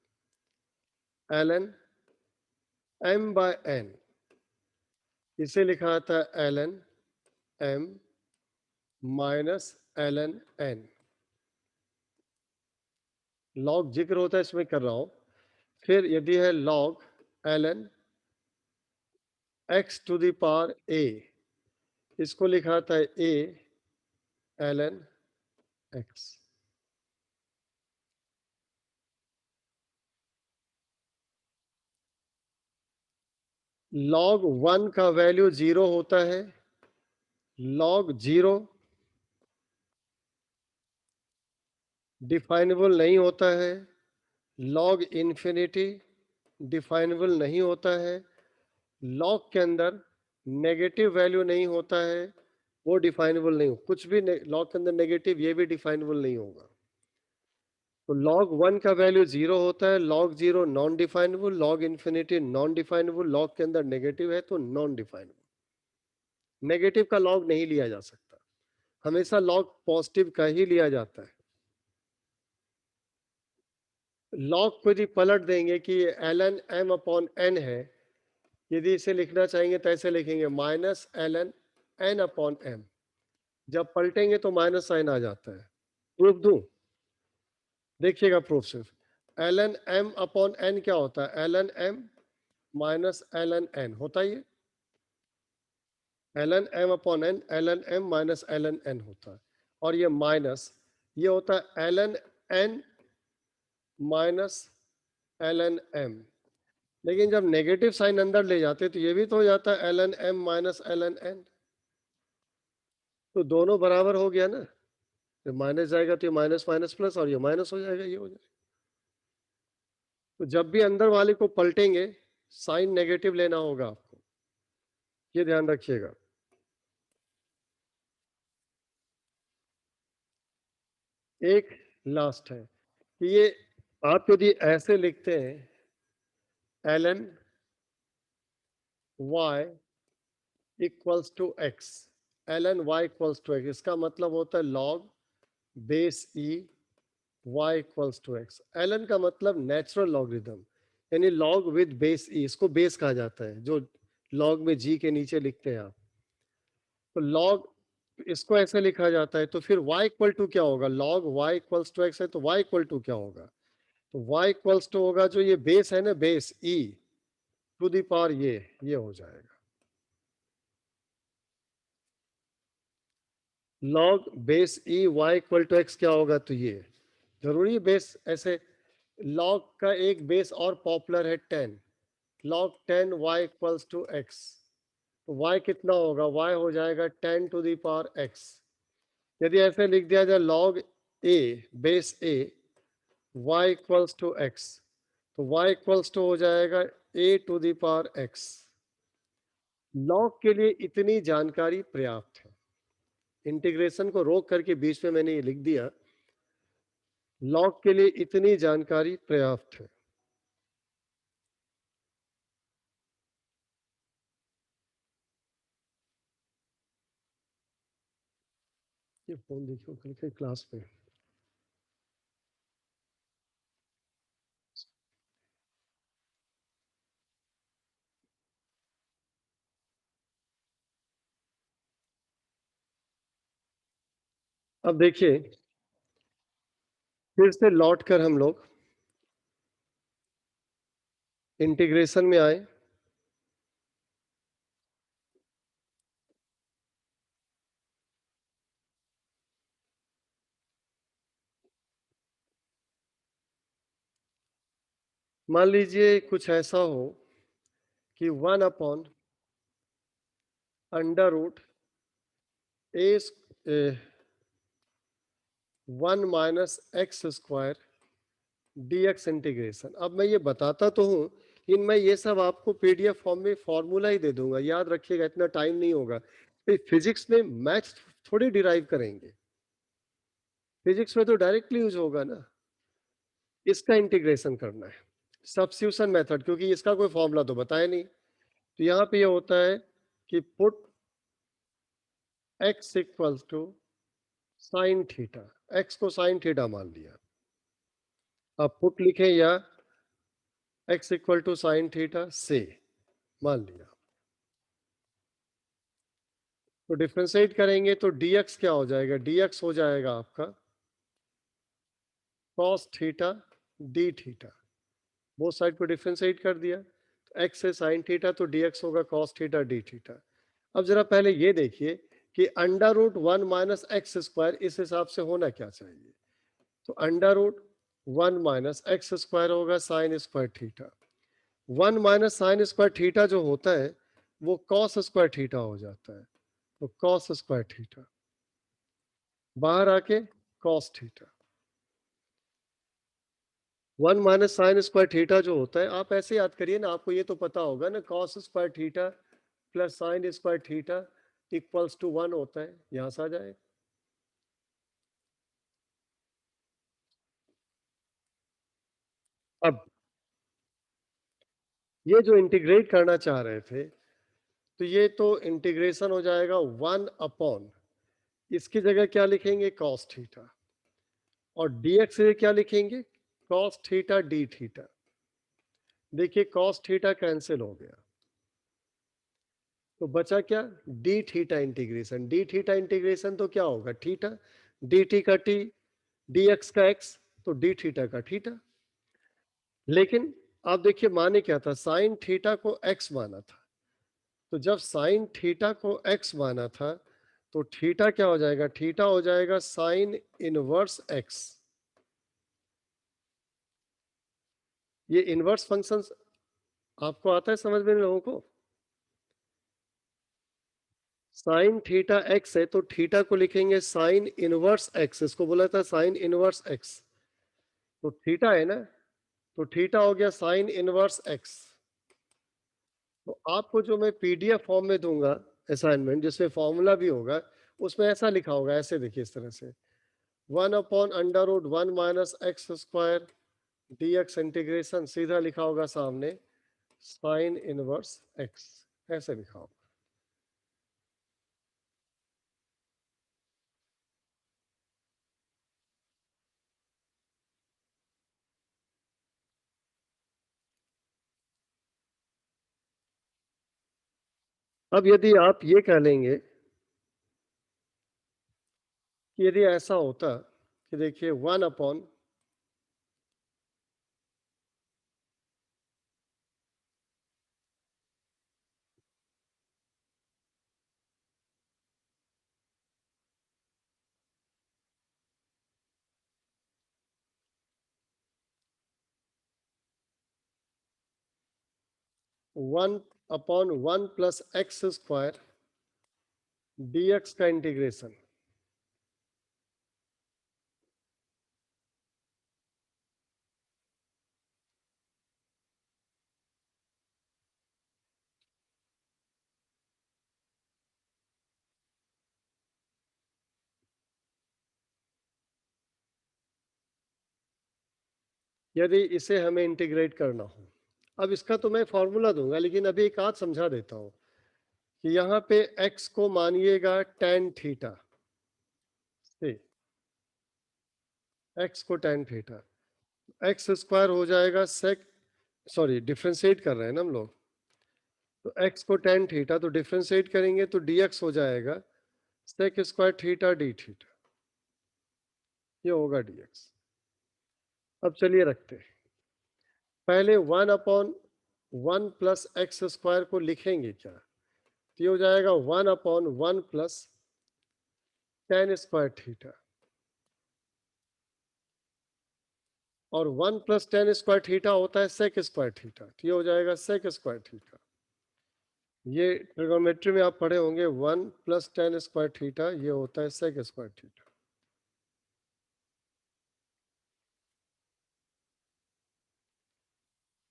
Speaker 1: l n m by n, इसे लिखा जाता है l n m minus l n n. Log जिक्र होता है इसमें कर रहा हूं। फिर यदि है log L N X to the power A, इसको लिखा जाता है A L N X. Log 1 का वैल्यू 0 होता है, लॉग 0 डिफाइनेबल नहीं होता है, लॉग इन्फिनिटी डिफाइनेबल नहीं होता है, लॉग के अंदर नेगेटिव वैल्यू नहीं होता है, वो डिफाइनेबल नहीं हो, कुछ भी लॉग के अंदर नेगेटिव ये भी डिफाइनेबल नहीं होगा। तो log 1 का वैल्यू 0 होता है, log 0 non definable, log infinity non definable, log के अंदर नेगेटिव है तो नॉन डिफाइनेबल। नेगेटिव का log नहीं लिया जा सकता, हमेशा log पॉजिटिव का ही लिया जाता है। log को यदि पलट देंगे कि l n m upon n है, यदि इसे लिखना चाहेंगे तो ऐसे लिखेंगे minus l n n upon m, जब पलटेंगे तो माइनस साइन आ जाता है। प्रूफ दूं, देखिएगा प्रूफ सिर्फ l n m upon n क्या होता है, l n m minus l n n होता है, ये l n m upon n l n m minus l n n होता है, और ये माइनस ये होता है l n n minus l n m. लेकिन जब नेगेटिव साइन अंदर ले जाते तो ये भी तो हो जाता है l n m minus l n n, तो दोनों बराबर हो गया ना, जब माइनस जाएगा तो ये माइनस माइनस प्लस, और ये माइनस हो जाएगा, ये हो जाएगा। तो जब भी अंदर वाले को पलटेंगे साइन नेगेटिव लेना होगा आपको, ये ध्यान रखिएगा। एक लास्ट है कि ये आप यदि ऐसे लिखते हैं ln y equals to x, ln y equals to x, इसका मतलब होता है log base e y equals to x। ln का मतलब नेचुरल लॉगरिथम, यानी log विद बेस e, इसको बेस कहा जाता है जो log में g के नीचे लिखते हैं आप। तो log इसको ऐसे लिखा जाता है, तो फिर y इक्वल टू क्या होगा, log y equals to x है तो y इक्वल टू क्या होगा, तो y इक्वल्स टू होगा जो ये बेस है ना, base e to the power ये हो जाएगा log base e y equal to x क्या होगा, तो ये जरूरी है बेस ऐसे। log का एक बेस और पॉपुलर है 10, log 10 y equals to x, तो y कितना होगा, y हो जाएगा 10 टू द पावर x। यदि ऐसे लिख दिया जाए log a base a y equals to x, तो y इक्वल्स टू हो जाएगा a to the power x। Log के लिए इतनी जानकारी पर्याप्त है, इंटीग्रेशन को रोक करके बीच में मैंने ये लिख दिया, लॉग के लिए इतनी जानकारी पर्याप्त है। ये फोन देखियो कल के क्लास में। अब देखिए फिर से लौट कर हम लोग इंटीग्रेशन में आए। मान लीजिए कुछ ऐसा हो कि 1 अंडर रूट ए 1 minus X square dx integration. अब मैं ये बताता तो हूं, लेकिन मैं ये सब आपको पीडीएफ फॉर्म में फॉर्मूला ही दे दूंगा, याद रखिएगा, इतना टाइम नहीं होगा। फिजिक्स में मैथ्स थोड़ी डिराइव करेंगे, फिजिक्स में तो डायरेक्टली यूज होगा ना। इसका इंटीग्रेशन करना है सब्स्टिट्यूशन मेथड, क्योंकि इसका कोई फॉर्मूला तो बताया नहीं। तो यहाँ पे ये होता है कि put x equals to sine theta, x को साइन थीटा मान लिया। अब पुट लिखें या x equal to sine theta से मान लिया, तो डिफ्रेंशिएट करेंगे तो dx क्या हो जाएगा, dx हो जाएगा आपका cos थीटा d थीटा, वो साइड को डिफ्रेंशिएट कर दिया, तो x से साइन थीटा तो dx होगा cos थीटा d थीटा। अब जरा पहले ये देखिए कि under root 1 minus X square इस हिसाब से होना क्या चाहिए, तो under root 1 minus X square होगा sine square theta. 1 minus sine square theta जो होता है वो कॉस स्क्वायर थीटा हो जाता है, तो कॉस स्क्वायर थीटा बाहर आके cos theta. 1 minus sine square theta जो होता है, आप ऐसे याद करिए ना, आपको ये तो पता होगा ना, cos square theta plus sine square theta equals to 1 होता है, यहां से आ जाए। अब ये जो इंटीग्रेट करना चाह रहे थे, तो ये तो इंटीग्रेशन हो जाएगा 1 अपॉन, इसकी जगह क्या लिखेंगे कॉस थीटा, और dx से क्या लिखेंगे कॉस थीटा डी थीटा। देखिए कॉस थीटा कैंसिल हो गया, तो बचा क्या D theta integration. D theta integration तो क्या होगा थीटा, डी टी का टी, डी एक्स का एक्स, तो डी थीटा का थीटा। लेकिन आप देखिए माने क्या था, साइन थीटा को एक्स माना था, तो जब साइन थीटा को एक्स माना था तो थीटा क्या हो जाएगा, थीटा हो जाएगा साइन इनवर्स एक्स। ये इनवर्स फंक्शंस आपको आता है समझ में लोगों को, साइन थीटा एक्स है तो थीटा को लिखेंगे साइन इनवर्स एक्स, इसको बोला था साइन इनवर्स एक्स, तो थीटा है ना, तो थीटा हो गया साइन इनवर्स एक्स। तो आपको जो मैं पीडीएफ फॉर्म में दूंगा असाइनमेंट, जिसमें फॉर्मूला भी होगा, उसमें ऐसा लिखा होगा, ऐसे देखिए इस तरह से 1/√1 minus X square dx integration सीधा लिखा होगा सामने साइन इनवर्स x, ऐसे लिखा होगा। अब यदि आप ये कह लेंगे कि यदि ऐसा होता कि देखिए 1/, one upon 1 plus x square dx का इंटीग्रेशन, यदि इसे हमें इंटीग्रेट करना हो, अब इसका तो मैं फॉर्मूला दूंगा, लेकिन अभी एक आध समझा देता हूं कि यहाँ पे x को मानिएगा tan थीटा से, x को tan थीटा, एक्स स्क्वायर हो जाएगा सेक, सॉरी डिफ्रेंशिएट कर रहे हैं ना हम लोग, तो x को tan थीटा तो डिफ्रेंशिएट करेंगे तो dx हो जाएगा sec square theta d theta, ये होगा dx। अब चलिए रखते हैं, पहले 1/1 प्लस एक्स स्क्वायर को लिखेंगे क्या, तो ये हो जाएगा 1/1 प्लस tan स्क्वायर थीटा, और 1 प्लस tan स्क्वायर थीटा होता है सेक स्क्वायर थीटा, तो ये हो जाएगा सेक स्क्वायर थीटा। ये ट्रिगोनोमेट्री में आप पढ़े होंगे 1 प्लस tan स्क्वायर थीटा, ये होता है सेक स्क्वायर थीटा।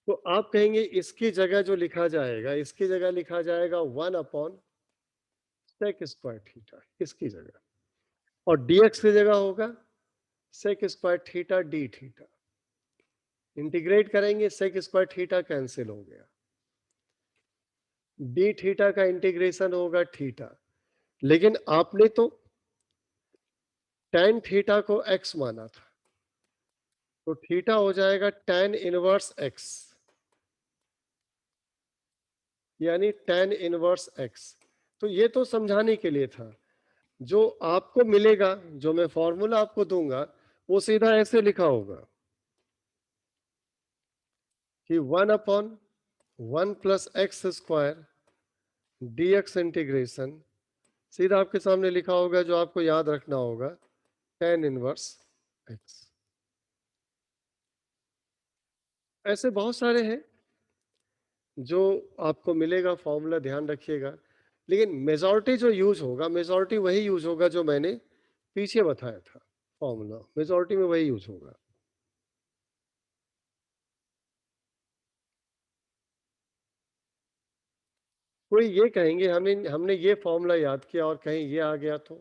Speaker 1: तो आप कहेंगे इसकी जगह जो लिखा जाएगा, इसकी जगह लिखा जाएगा 1/सेक स्क्वायर थीटा, इसकी जगह, और dx की जगह होगा sec square theta d theta. Integrate करेंगे सेक स्क्वायर थीटा कैंसिल हो गया, डी थीटा का इंटीग्रेशन होगा थीटा, लेकिन आपने तो tan थीटा को x माना था, तो थीटा हो जाएगा tan इनवर्स x, यानी tan इनवर्स x। तो ये तो समझाने के लिए था, जो आपको मिलेगा, जो मैं फॉर्मूला आपको दूंगा, वो सीधा ऐसे लिखा होगा कि 1/1 plus x square dx integration, सीधा आपके सामने लिखा होगा, जो आपको याद रखना होगा tan इनवर्स x। ऐसे बहुत सारे हैं जो आपको मिलेगा फॉर्मूला, ध्यान रखिएगा, लेकिन मेजॉरिटी जो यूज होगा, मेजॉरिटी वही यूज होगा जो मैंने पीछे बताया था, फॉर्मूला मेजॉरिटी में वही यूज होगा। कोई ये कहेंगे हमने हमने ये फॉर्मूला याद किया और कहीं ये आ गया, तो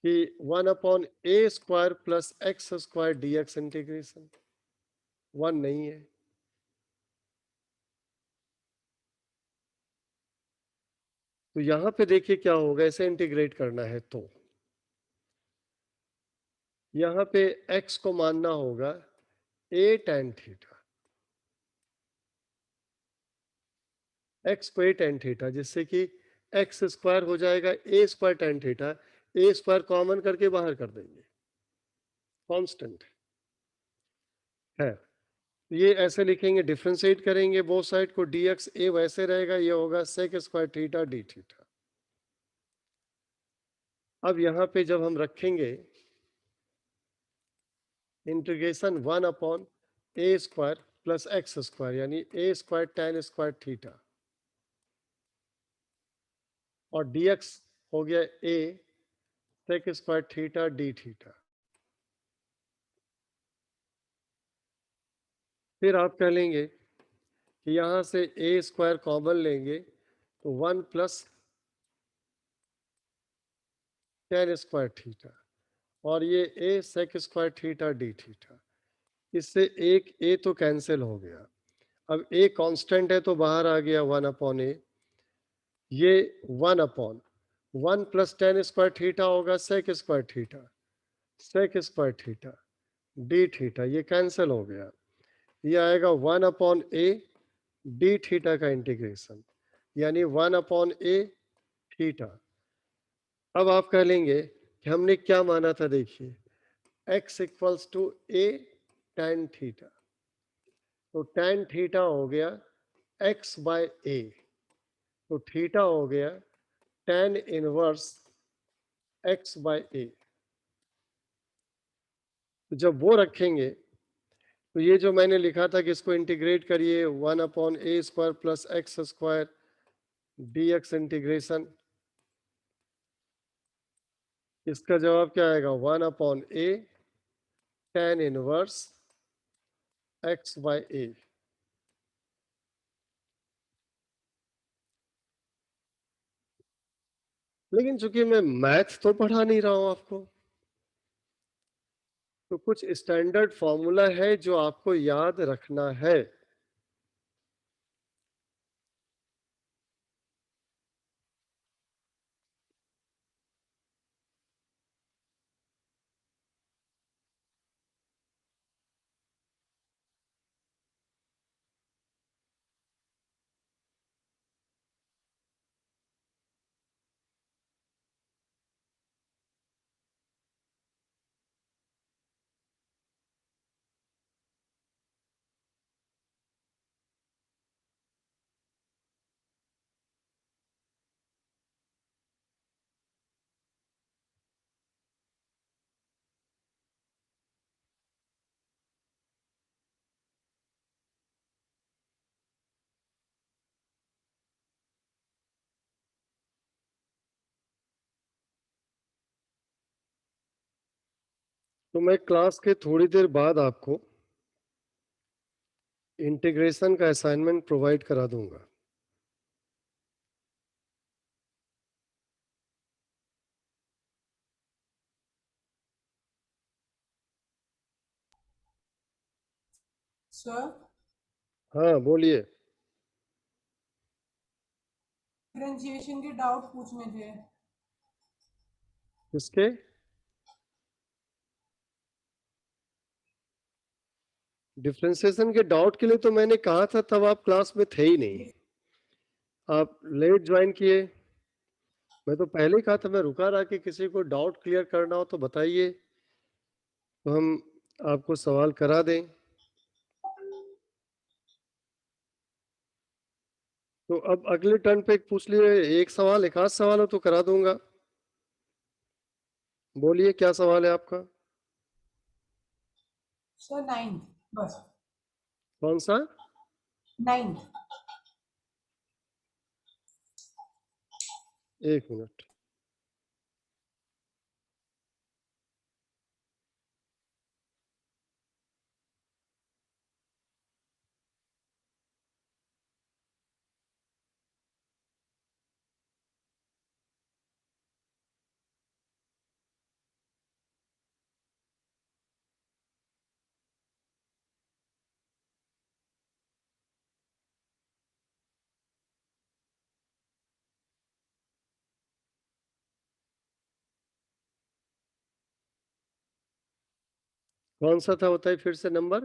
Speaker 1: कि 1/a² plus x square dx integration, 1 नहीं है। तो यहां पे देखिए क्या होगा, इसे इंटीग्रेट करना है तो यहां पे x को मानना होगा a tan थीटा, x को a tan थीटा, जिससे कि एक्स स्क्वायर हो जाएगा a² tan theta, a² common करके बाहर कर देंगे, कांस्टेंट है। ये ऐसे लिखेंगे, डिफरेंशिएट करेंगे बोथ साइड को, dx a वैसे रहेगा, ये होगा sec square theta d theta. अब यहां पे जब हम रखेंगे integration 1/a² plus x square, यानी a² tan स्क्वायर थीटा, और dx हो गया a sec square theta d theta. फिर आप कह लेंगे कि यहां से a² कॉमन लेंगे तो 1 प्लस tan स्क्वायर थीटा, और ये a sec square theta d theta. इससे एक a तो कैंसिल हो गया। अब a कांस्टेंट है तो बाहर आ गया 1/a। ये 1/1 प्लस टेन स्क्वायर थीटा होगा sec square theta, sec square theta d theta, ये कैंसिल हो गया। ये आएगा 1/a डी थीटा का इंटीग्रेशन, यानी 1/a थीटा। अब आप कह लेंगे कि हमने क्या माना था, देखिए x equals to a tan theta, तो tan थीटा हो गया x बाय a, तो थीटा हो गया tan inverse x by a। तो जब वो रखेंगे तो ये जो मैंने लिखा था कि इसको इंटीग्रेट करिए 1/a square plus x square d x integration, इसका जवाब क्या आएगा 1/a tan inverse x by a। लेकिन चूंकि मैं मैथ तो पढ़ा नहीं रहा हूं आपको, तो कुछ स्टैंडर्ड फॉर्मूला है जो आपको याद रखना है। तो मैं क्लास के थोड़ी देर बाद आपको इंटीग्रेशन का असाइनमेंट प्रोवाइड करा दूंगा।
Speaker 3: सर
Speaker 1: हाँ बोलिए।
Speaker 3: डिफरेंशिएशन के डाउट पूछने थे।
Speaker 1: किसके? डिफरेंशिएशन के डाउट के लिए तो मैंने कहा था, तब आप क्लास में थे ही नहीं, आप लेट ज्वाइन किए। मैं तो पहले ही कहा था, मैं रुका रहा कि किसी को डाउट क्लियर करना हो तो बताइए, तो हम आपको सवाल करा दें। तो अब अगले टर्न पे पूछ लिए, एक सवाल एक आध सवाल हो तो करा दूंगा। बोलिए क्या सवाल है आपका?
Speaker 3: सर 9 बस।
Speaker 1: कौन सा?
Speaker 3: 9।
Speaker 1: एक मिनट। कौन सा था बताइए फिर से नंबर।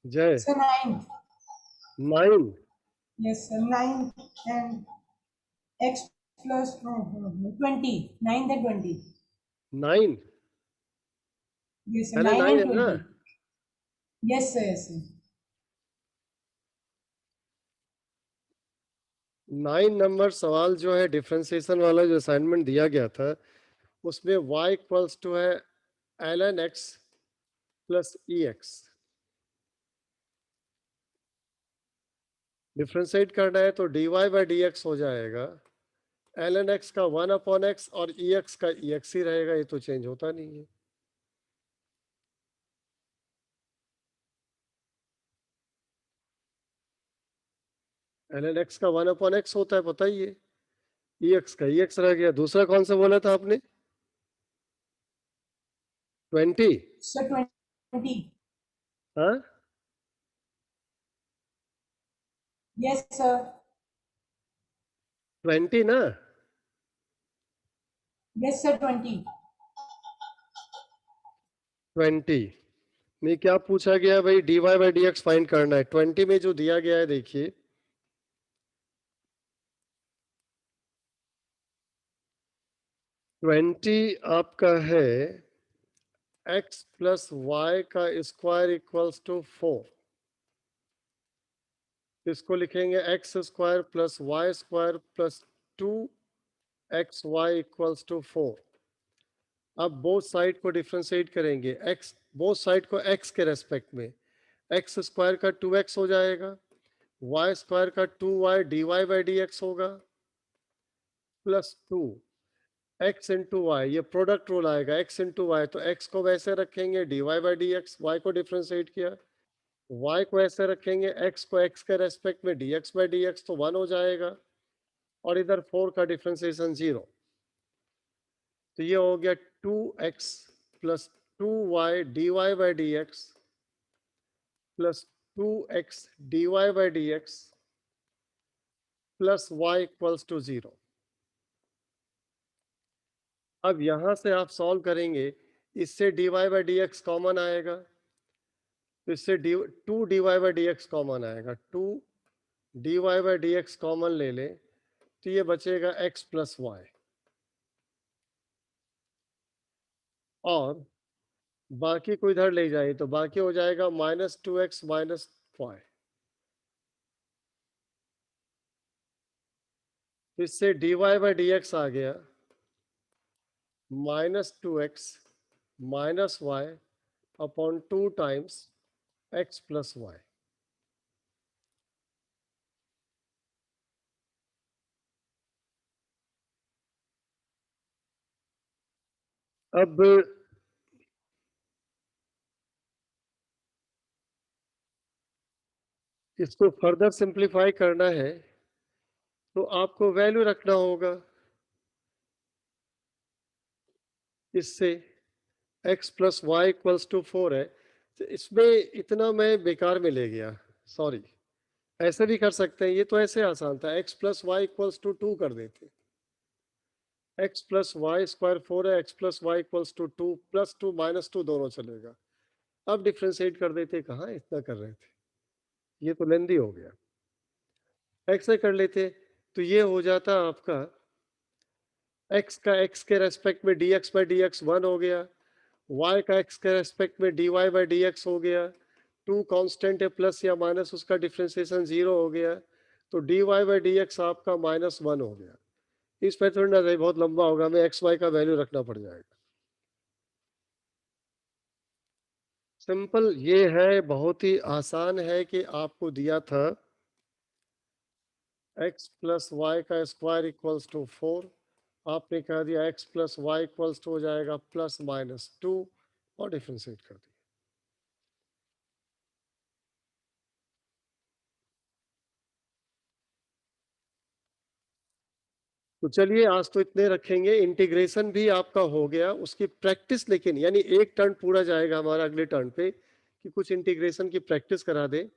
Speaker 1: जय।
Speaker 3: Sir 9।
Speaker 1: 9।
Speaker 3: Yes sir 9 and x plus 20 9 than 20।
Speaker 1: 9
Speaker 3: yes sir
Speaker 1: पहले
Speaker 3: 9
Speaker 1: 9
Speaker 3: एंड
Speaker 1: है ना?
Speaker 3: 20। Yes sir yes sir.
Speaker 1: 9 number सवाल जो है डिफरेंशिएशन वाला जो असाइनमेंट दिया गया था, उसमें y इक्वल्स टू है ln x प्लस ई एक्स। डिफ्रेंशिएट करना है तो dy बाई डी एक्स हो जाएगा ln x का 1/x, और ex का ex ही रहेगा, ये तो चेंज होता नहीं है। ln x का 1/x होता है, बताइए। EX का EX रह गया। दूसरा कौन सा बोला था आपने? 20?
Speaker 3: Sir, 20.
Speaker 1: हाँ,
Speaker 3: Yes, sir.
Speaker 1: 20 ना?
Speaker 3: Yes, sir, 20.
Speaker 1: 20 में क्या पूछा गया भाई? dy/dx फाइंड करना है। 20 में जो दिया गया है देखिए, ट्वेंटी आपका है x प्लस वाई का स्क्वायर इक्वल्स टू 4। इसको लिखेंगे x square plus y square plus 2xy equals to 4। अब बोथ साइड को डिफ्रेंशिएट करेंगे, x बोथ साइड को x के रेस्पेक्ट में। एक्स स्क्वायर का 2x हो जाएगा, वाई स्क्वायर का 2y dy/dx होगा, प्लस 2 x इंटू वाई, ये प्रोडक्ट रूल आएगा, x इंटू वाई, तो x को वैसे रखेंगे dy/dx, y को डिफ्रेंशिएट किया, y को ऐसे रखेंगे, x को x के रेस्पेक्ट में dx/dx, तो 1 हो जाएगा, और इधर 4 का डिफ्रेंशिएशन 0, तो ये हो गया 2x plus 2y dy/dx plus 2x dy/dx plus y equals to 0। अब यहां से आप सॉल्व करेंगे, इससे dy/dx कॉमन आएगा, तो इससे 2 dy/dx कॉमन आएगा, 2 dy/dx कॉमन ले लें, तो ये बचेगा x प्लस वाई, और बाकी को इधर ले जाए तो बाकी हो जाएगा -2x माइनस वाई। इससे dy/dx आ गया -2x minus y upon 2 times x plus y. अब इसको फर्दर सिंप्लीफाई करना है, तो आपको वैल्यू रखना होगा, इससे x plus y equals to 4 है, तो इसमें इतना मैं बेकार में ले गया, सॉरी। ऐसे भी कर सकते हैं, ये तो ऐसे आसान था, x plus y equals to 2 कर देते, x प्लस वाई स्क्वायर 4 है, x plus y equals to 2, plus 2 minus 2 दोनों चलेगा। अब डिफ्रेंशिएट कर देते, कहाँ इतना कर रहे थे, ये तो लेंदी हो गया, ऐसे कर लेते, तो ये हो जाता आपका x का x के रेस्पेक्ट में dx/dx 1 हो गया, y का x के रेस्पेक्ट में dy/dx हो गया, 2 कांस्टेंट है, प्लस या माइनस उसका डिफरेंशिएशन 0 हो गया, तो dy/dx आपका -1 हो गया। इस पे थोड़ी ना जाए, बहुत लंबा होगा, हमें x y का वैल्यू रखना पड़ जाएगा। सिंपल ये है, बहुत ही आसान है कि आपको दिया था x प्लस वाई का स्क्वायर इक्वल्स टू 4, आपने कह दिया x plus y equals to हो जाएगा +-2 और डिफरेंशिएट कर दिया। तो चलिए आज तो इतने रखेंगे, इंटीग्रेशन भी आपका हो गया, उसकी प्रैक्टिस, लेकिन यानी एक टर्न पूरा जाएगा हमारा अगले टर्न पे कि कुछ इंटीग्रेशन की प्रैक्टिस करा दे,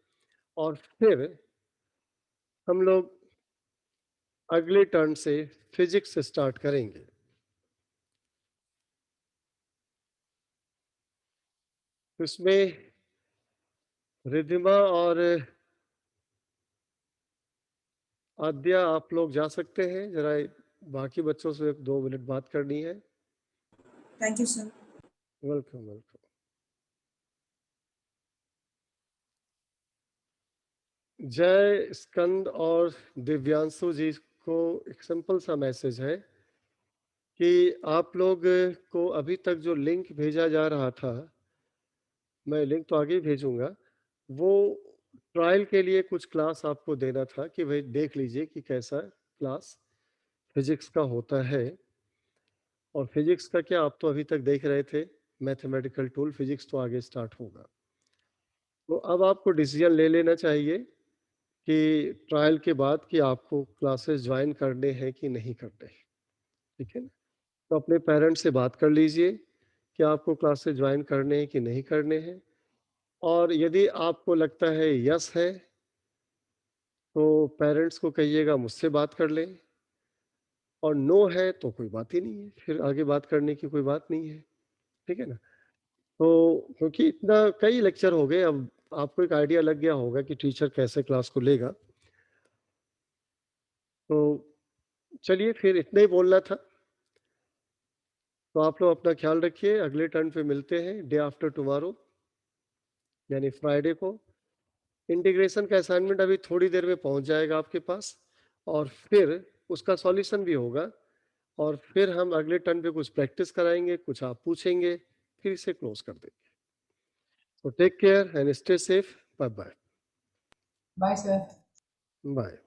Speaker 1: और फिर हम लोग अगले टर्न से फिजिक्स स्टार्ट करेंगे। इसमें रिधिमा और आद्या आप लोग जा सकते हैं, जरा बाकी बच्चों से 2 मिनट बात करनी है।
Speaker 2: Thank you, sir.
Speaker 1: Welcome welcome. जय स्कंद और दिव्यांशु जी को एक सिंपल सा मैसेज है कि आप लोग को अभी तक जो लिंक भेजा जा रहा था, मैं लिंक तो आगे ही भेजूंगा, वो ट्रायल के लिए कुछ क्लास आपको देना था कि भाई देख लीजिए कि कैसा क्लास फिजिक्स का होता है। और फिजिक्स का क्या, आप तो अभी तक देख रहे थे मैथमेटिकल टूल, फिजिक्स तो आगे स्टार्ट होगा। तो अब आपको डिसीजन ले लेना चाहिए कि ट्रायल के बाद कि आपको क्लासेस ज्वाइन करने हैं कि नहीं करने हैं, ठीक है ना? तो अपने पेरेंट्स से बात कर लीजिए कि आपको क्लासेस ज्वाइन करने हैं कि नहीं करने हैं, और यदि आपको लगता है यस है, तो पेरेंट्स को कहिएगा मुझसे बात कर लें, और नो है तो कोई बात ही नहीं है, फिर आगे बात करने की कोई बात नहीं है, ठीक है ना? तो क्योंकि इतना कई लेक्चर हो गए, अब आपको एक आइडिया लग गया होगा कि टीचर कैसे क्लास को लेगा। तो चलिए, फिर इतना ही बोलना था। तो आप लोग अपना ख्याल रखिए, अगले टर्न पे मिलते हैं डे आफ्टर टुमारो, यानी फ्राइडे को। इंटीग्रेशन का असाइनमेंट अभी थोड़ी देर में पहुंच जाएगा आपके पास, और फिर उसका सॉल्यूशन भी होगा, और फिर हम अगले टर्न पे कुछ प्रैक्टिस कराएंगे, कुछ आप पूछेंगे, फिर इसे क्लोज कर देंगे। So take care and stay safe. Bye bye.
Speaker 3: Bye, sir.
Speaker 1: Bye.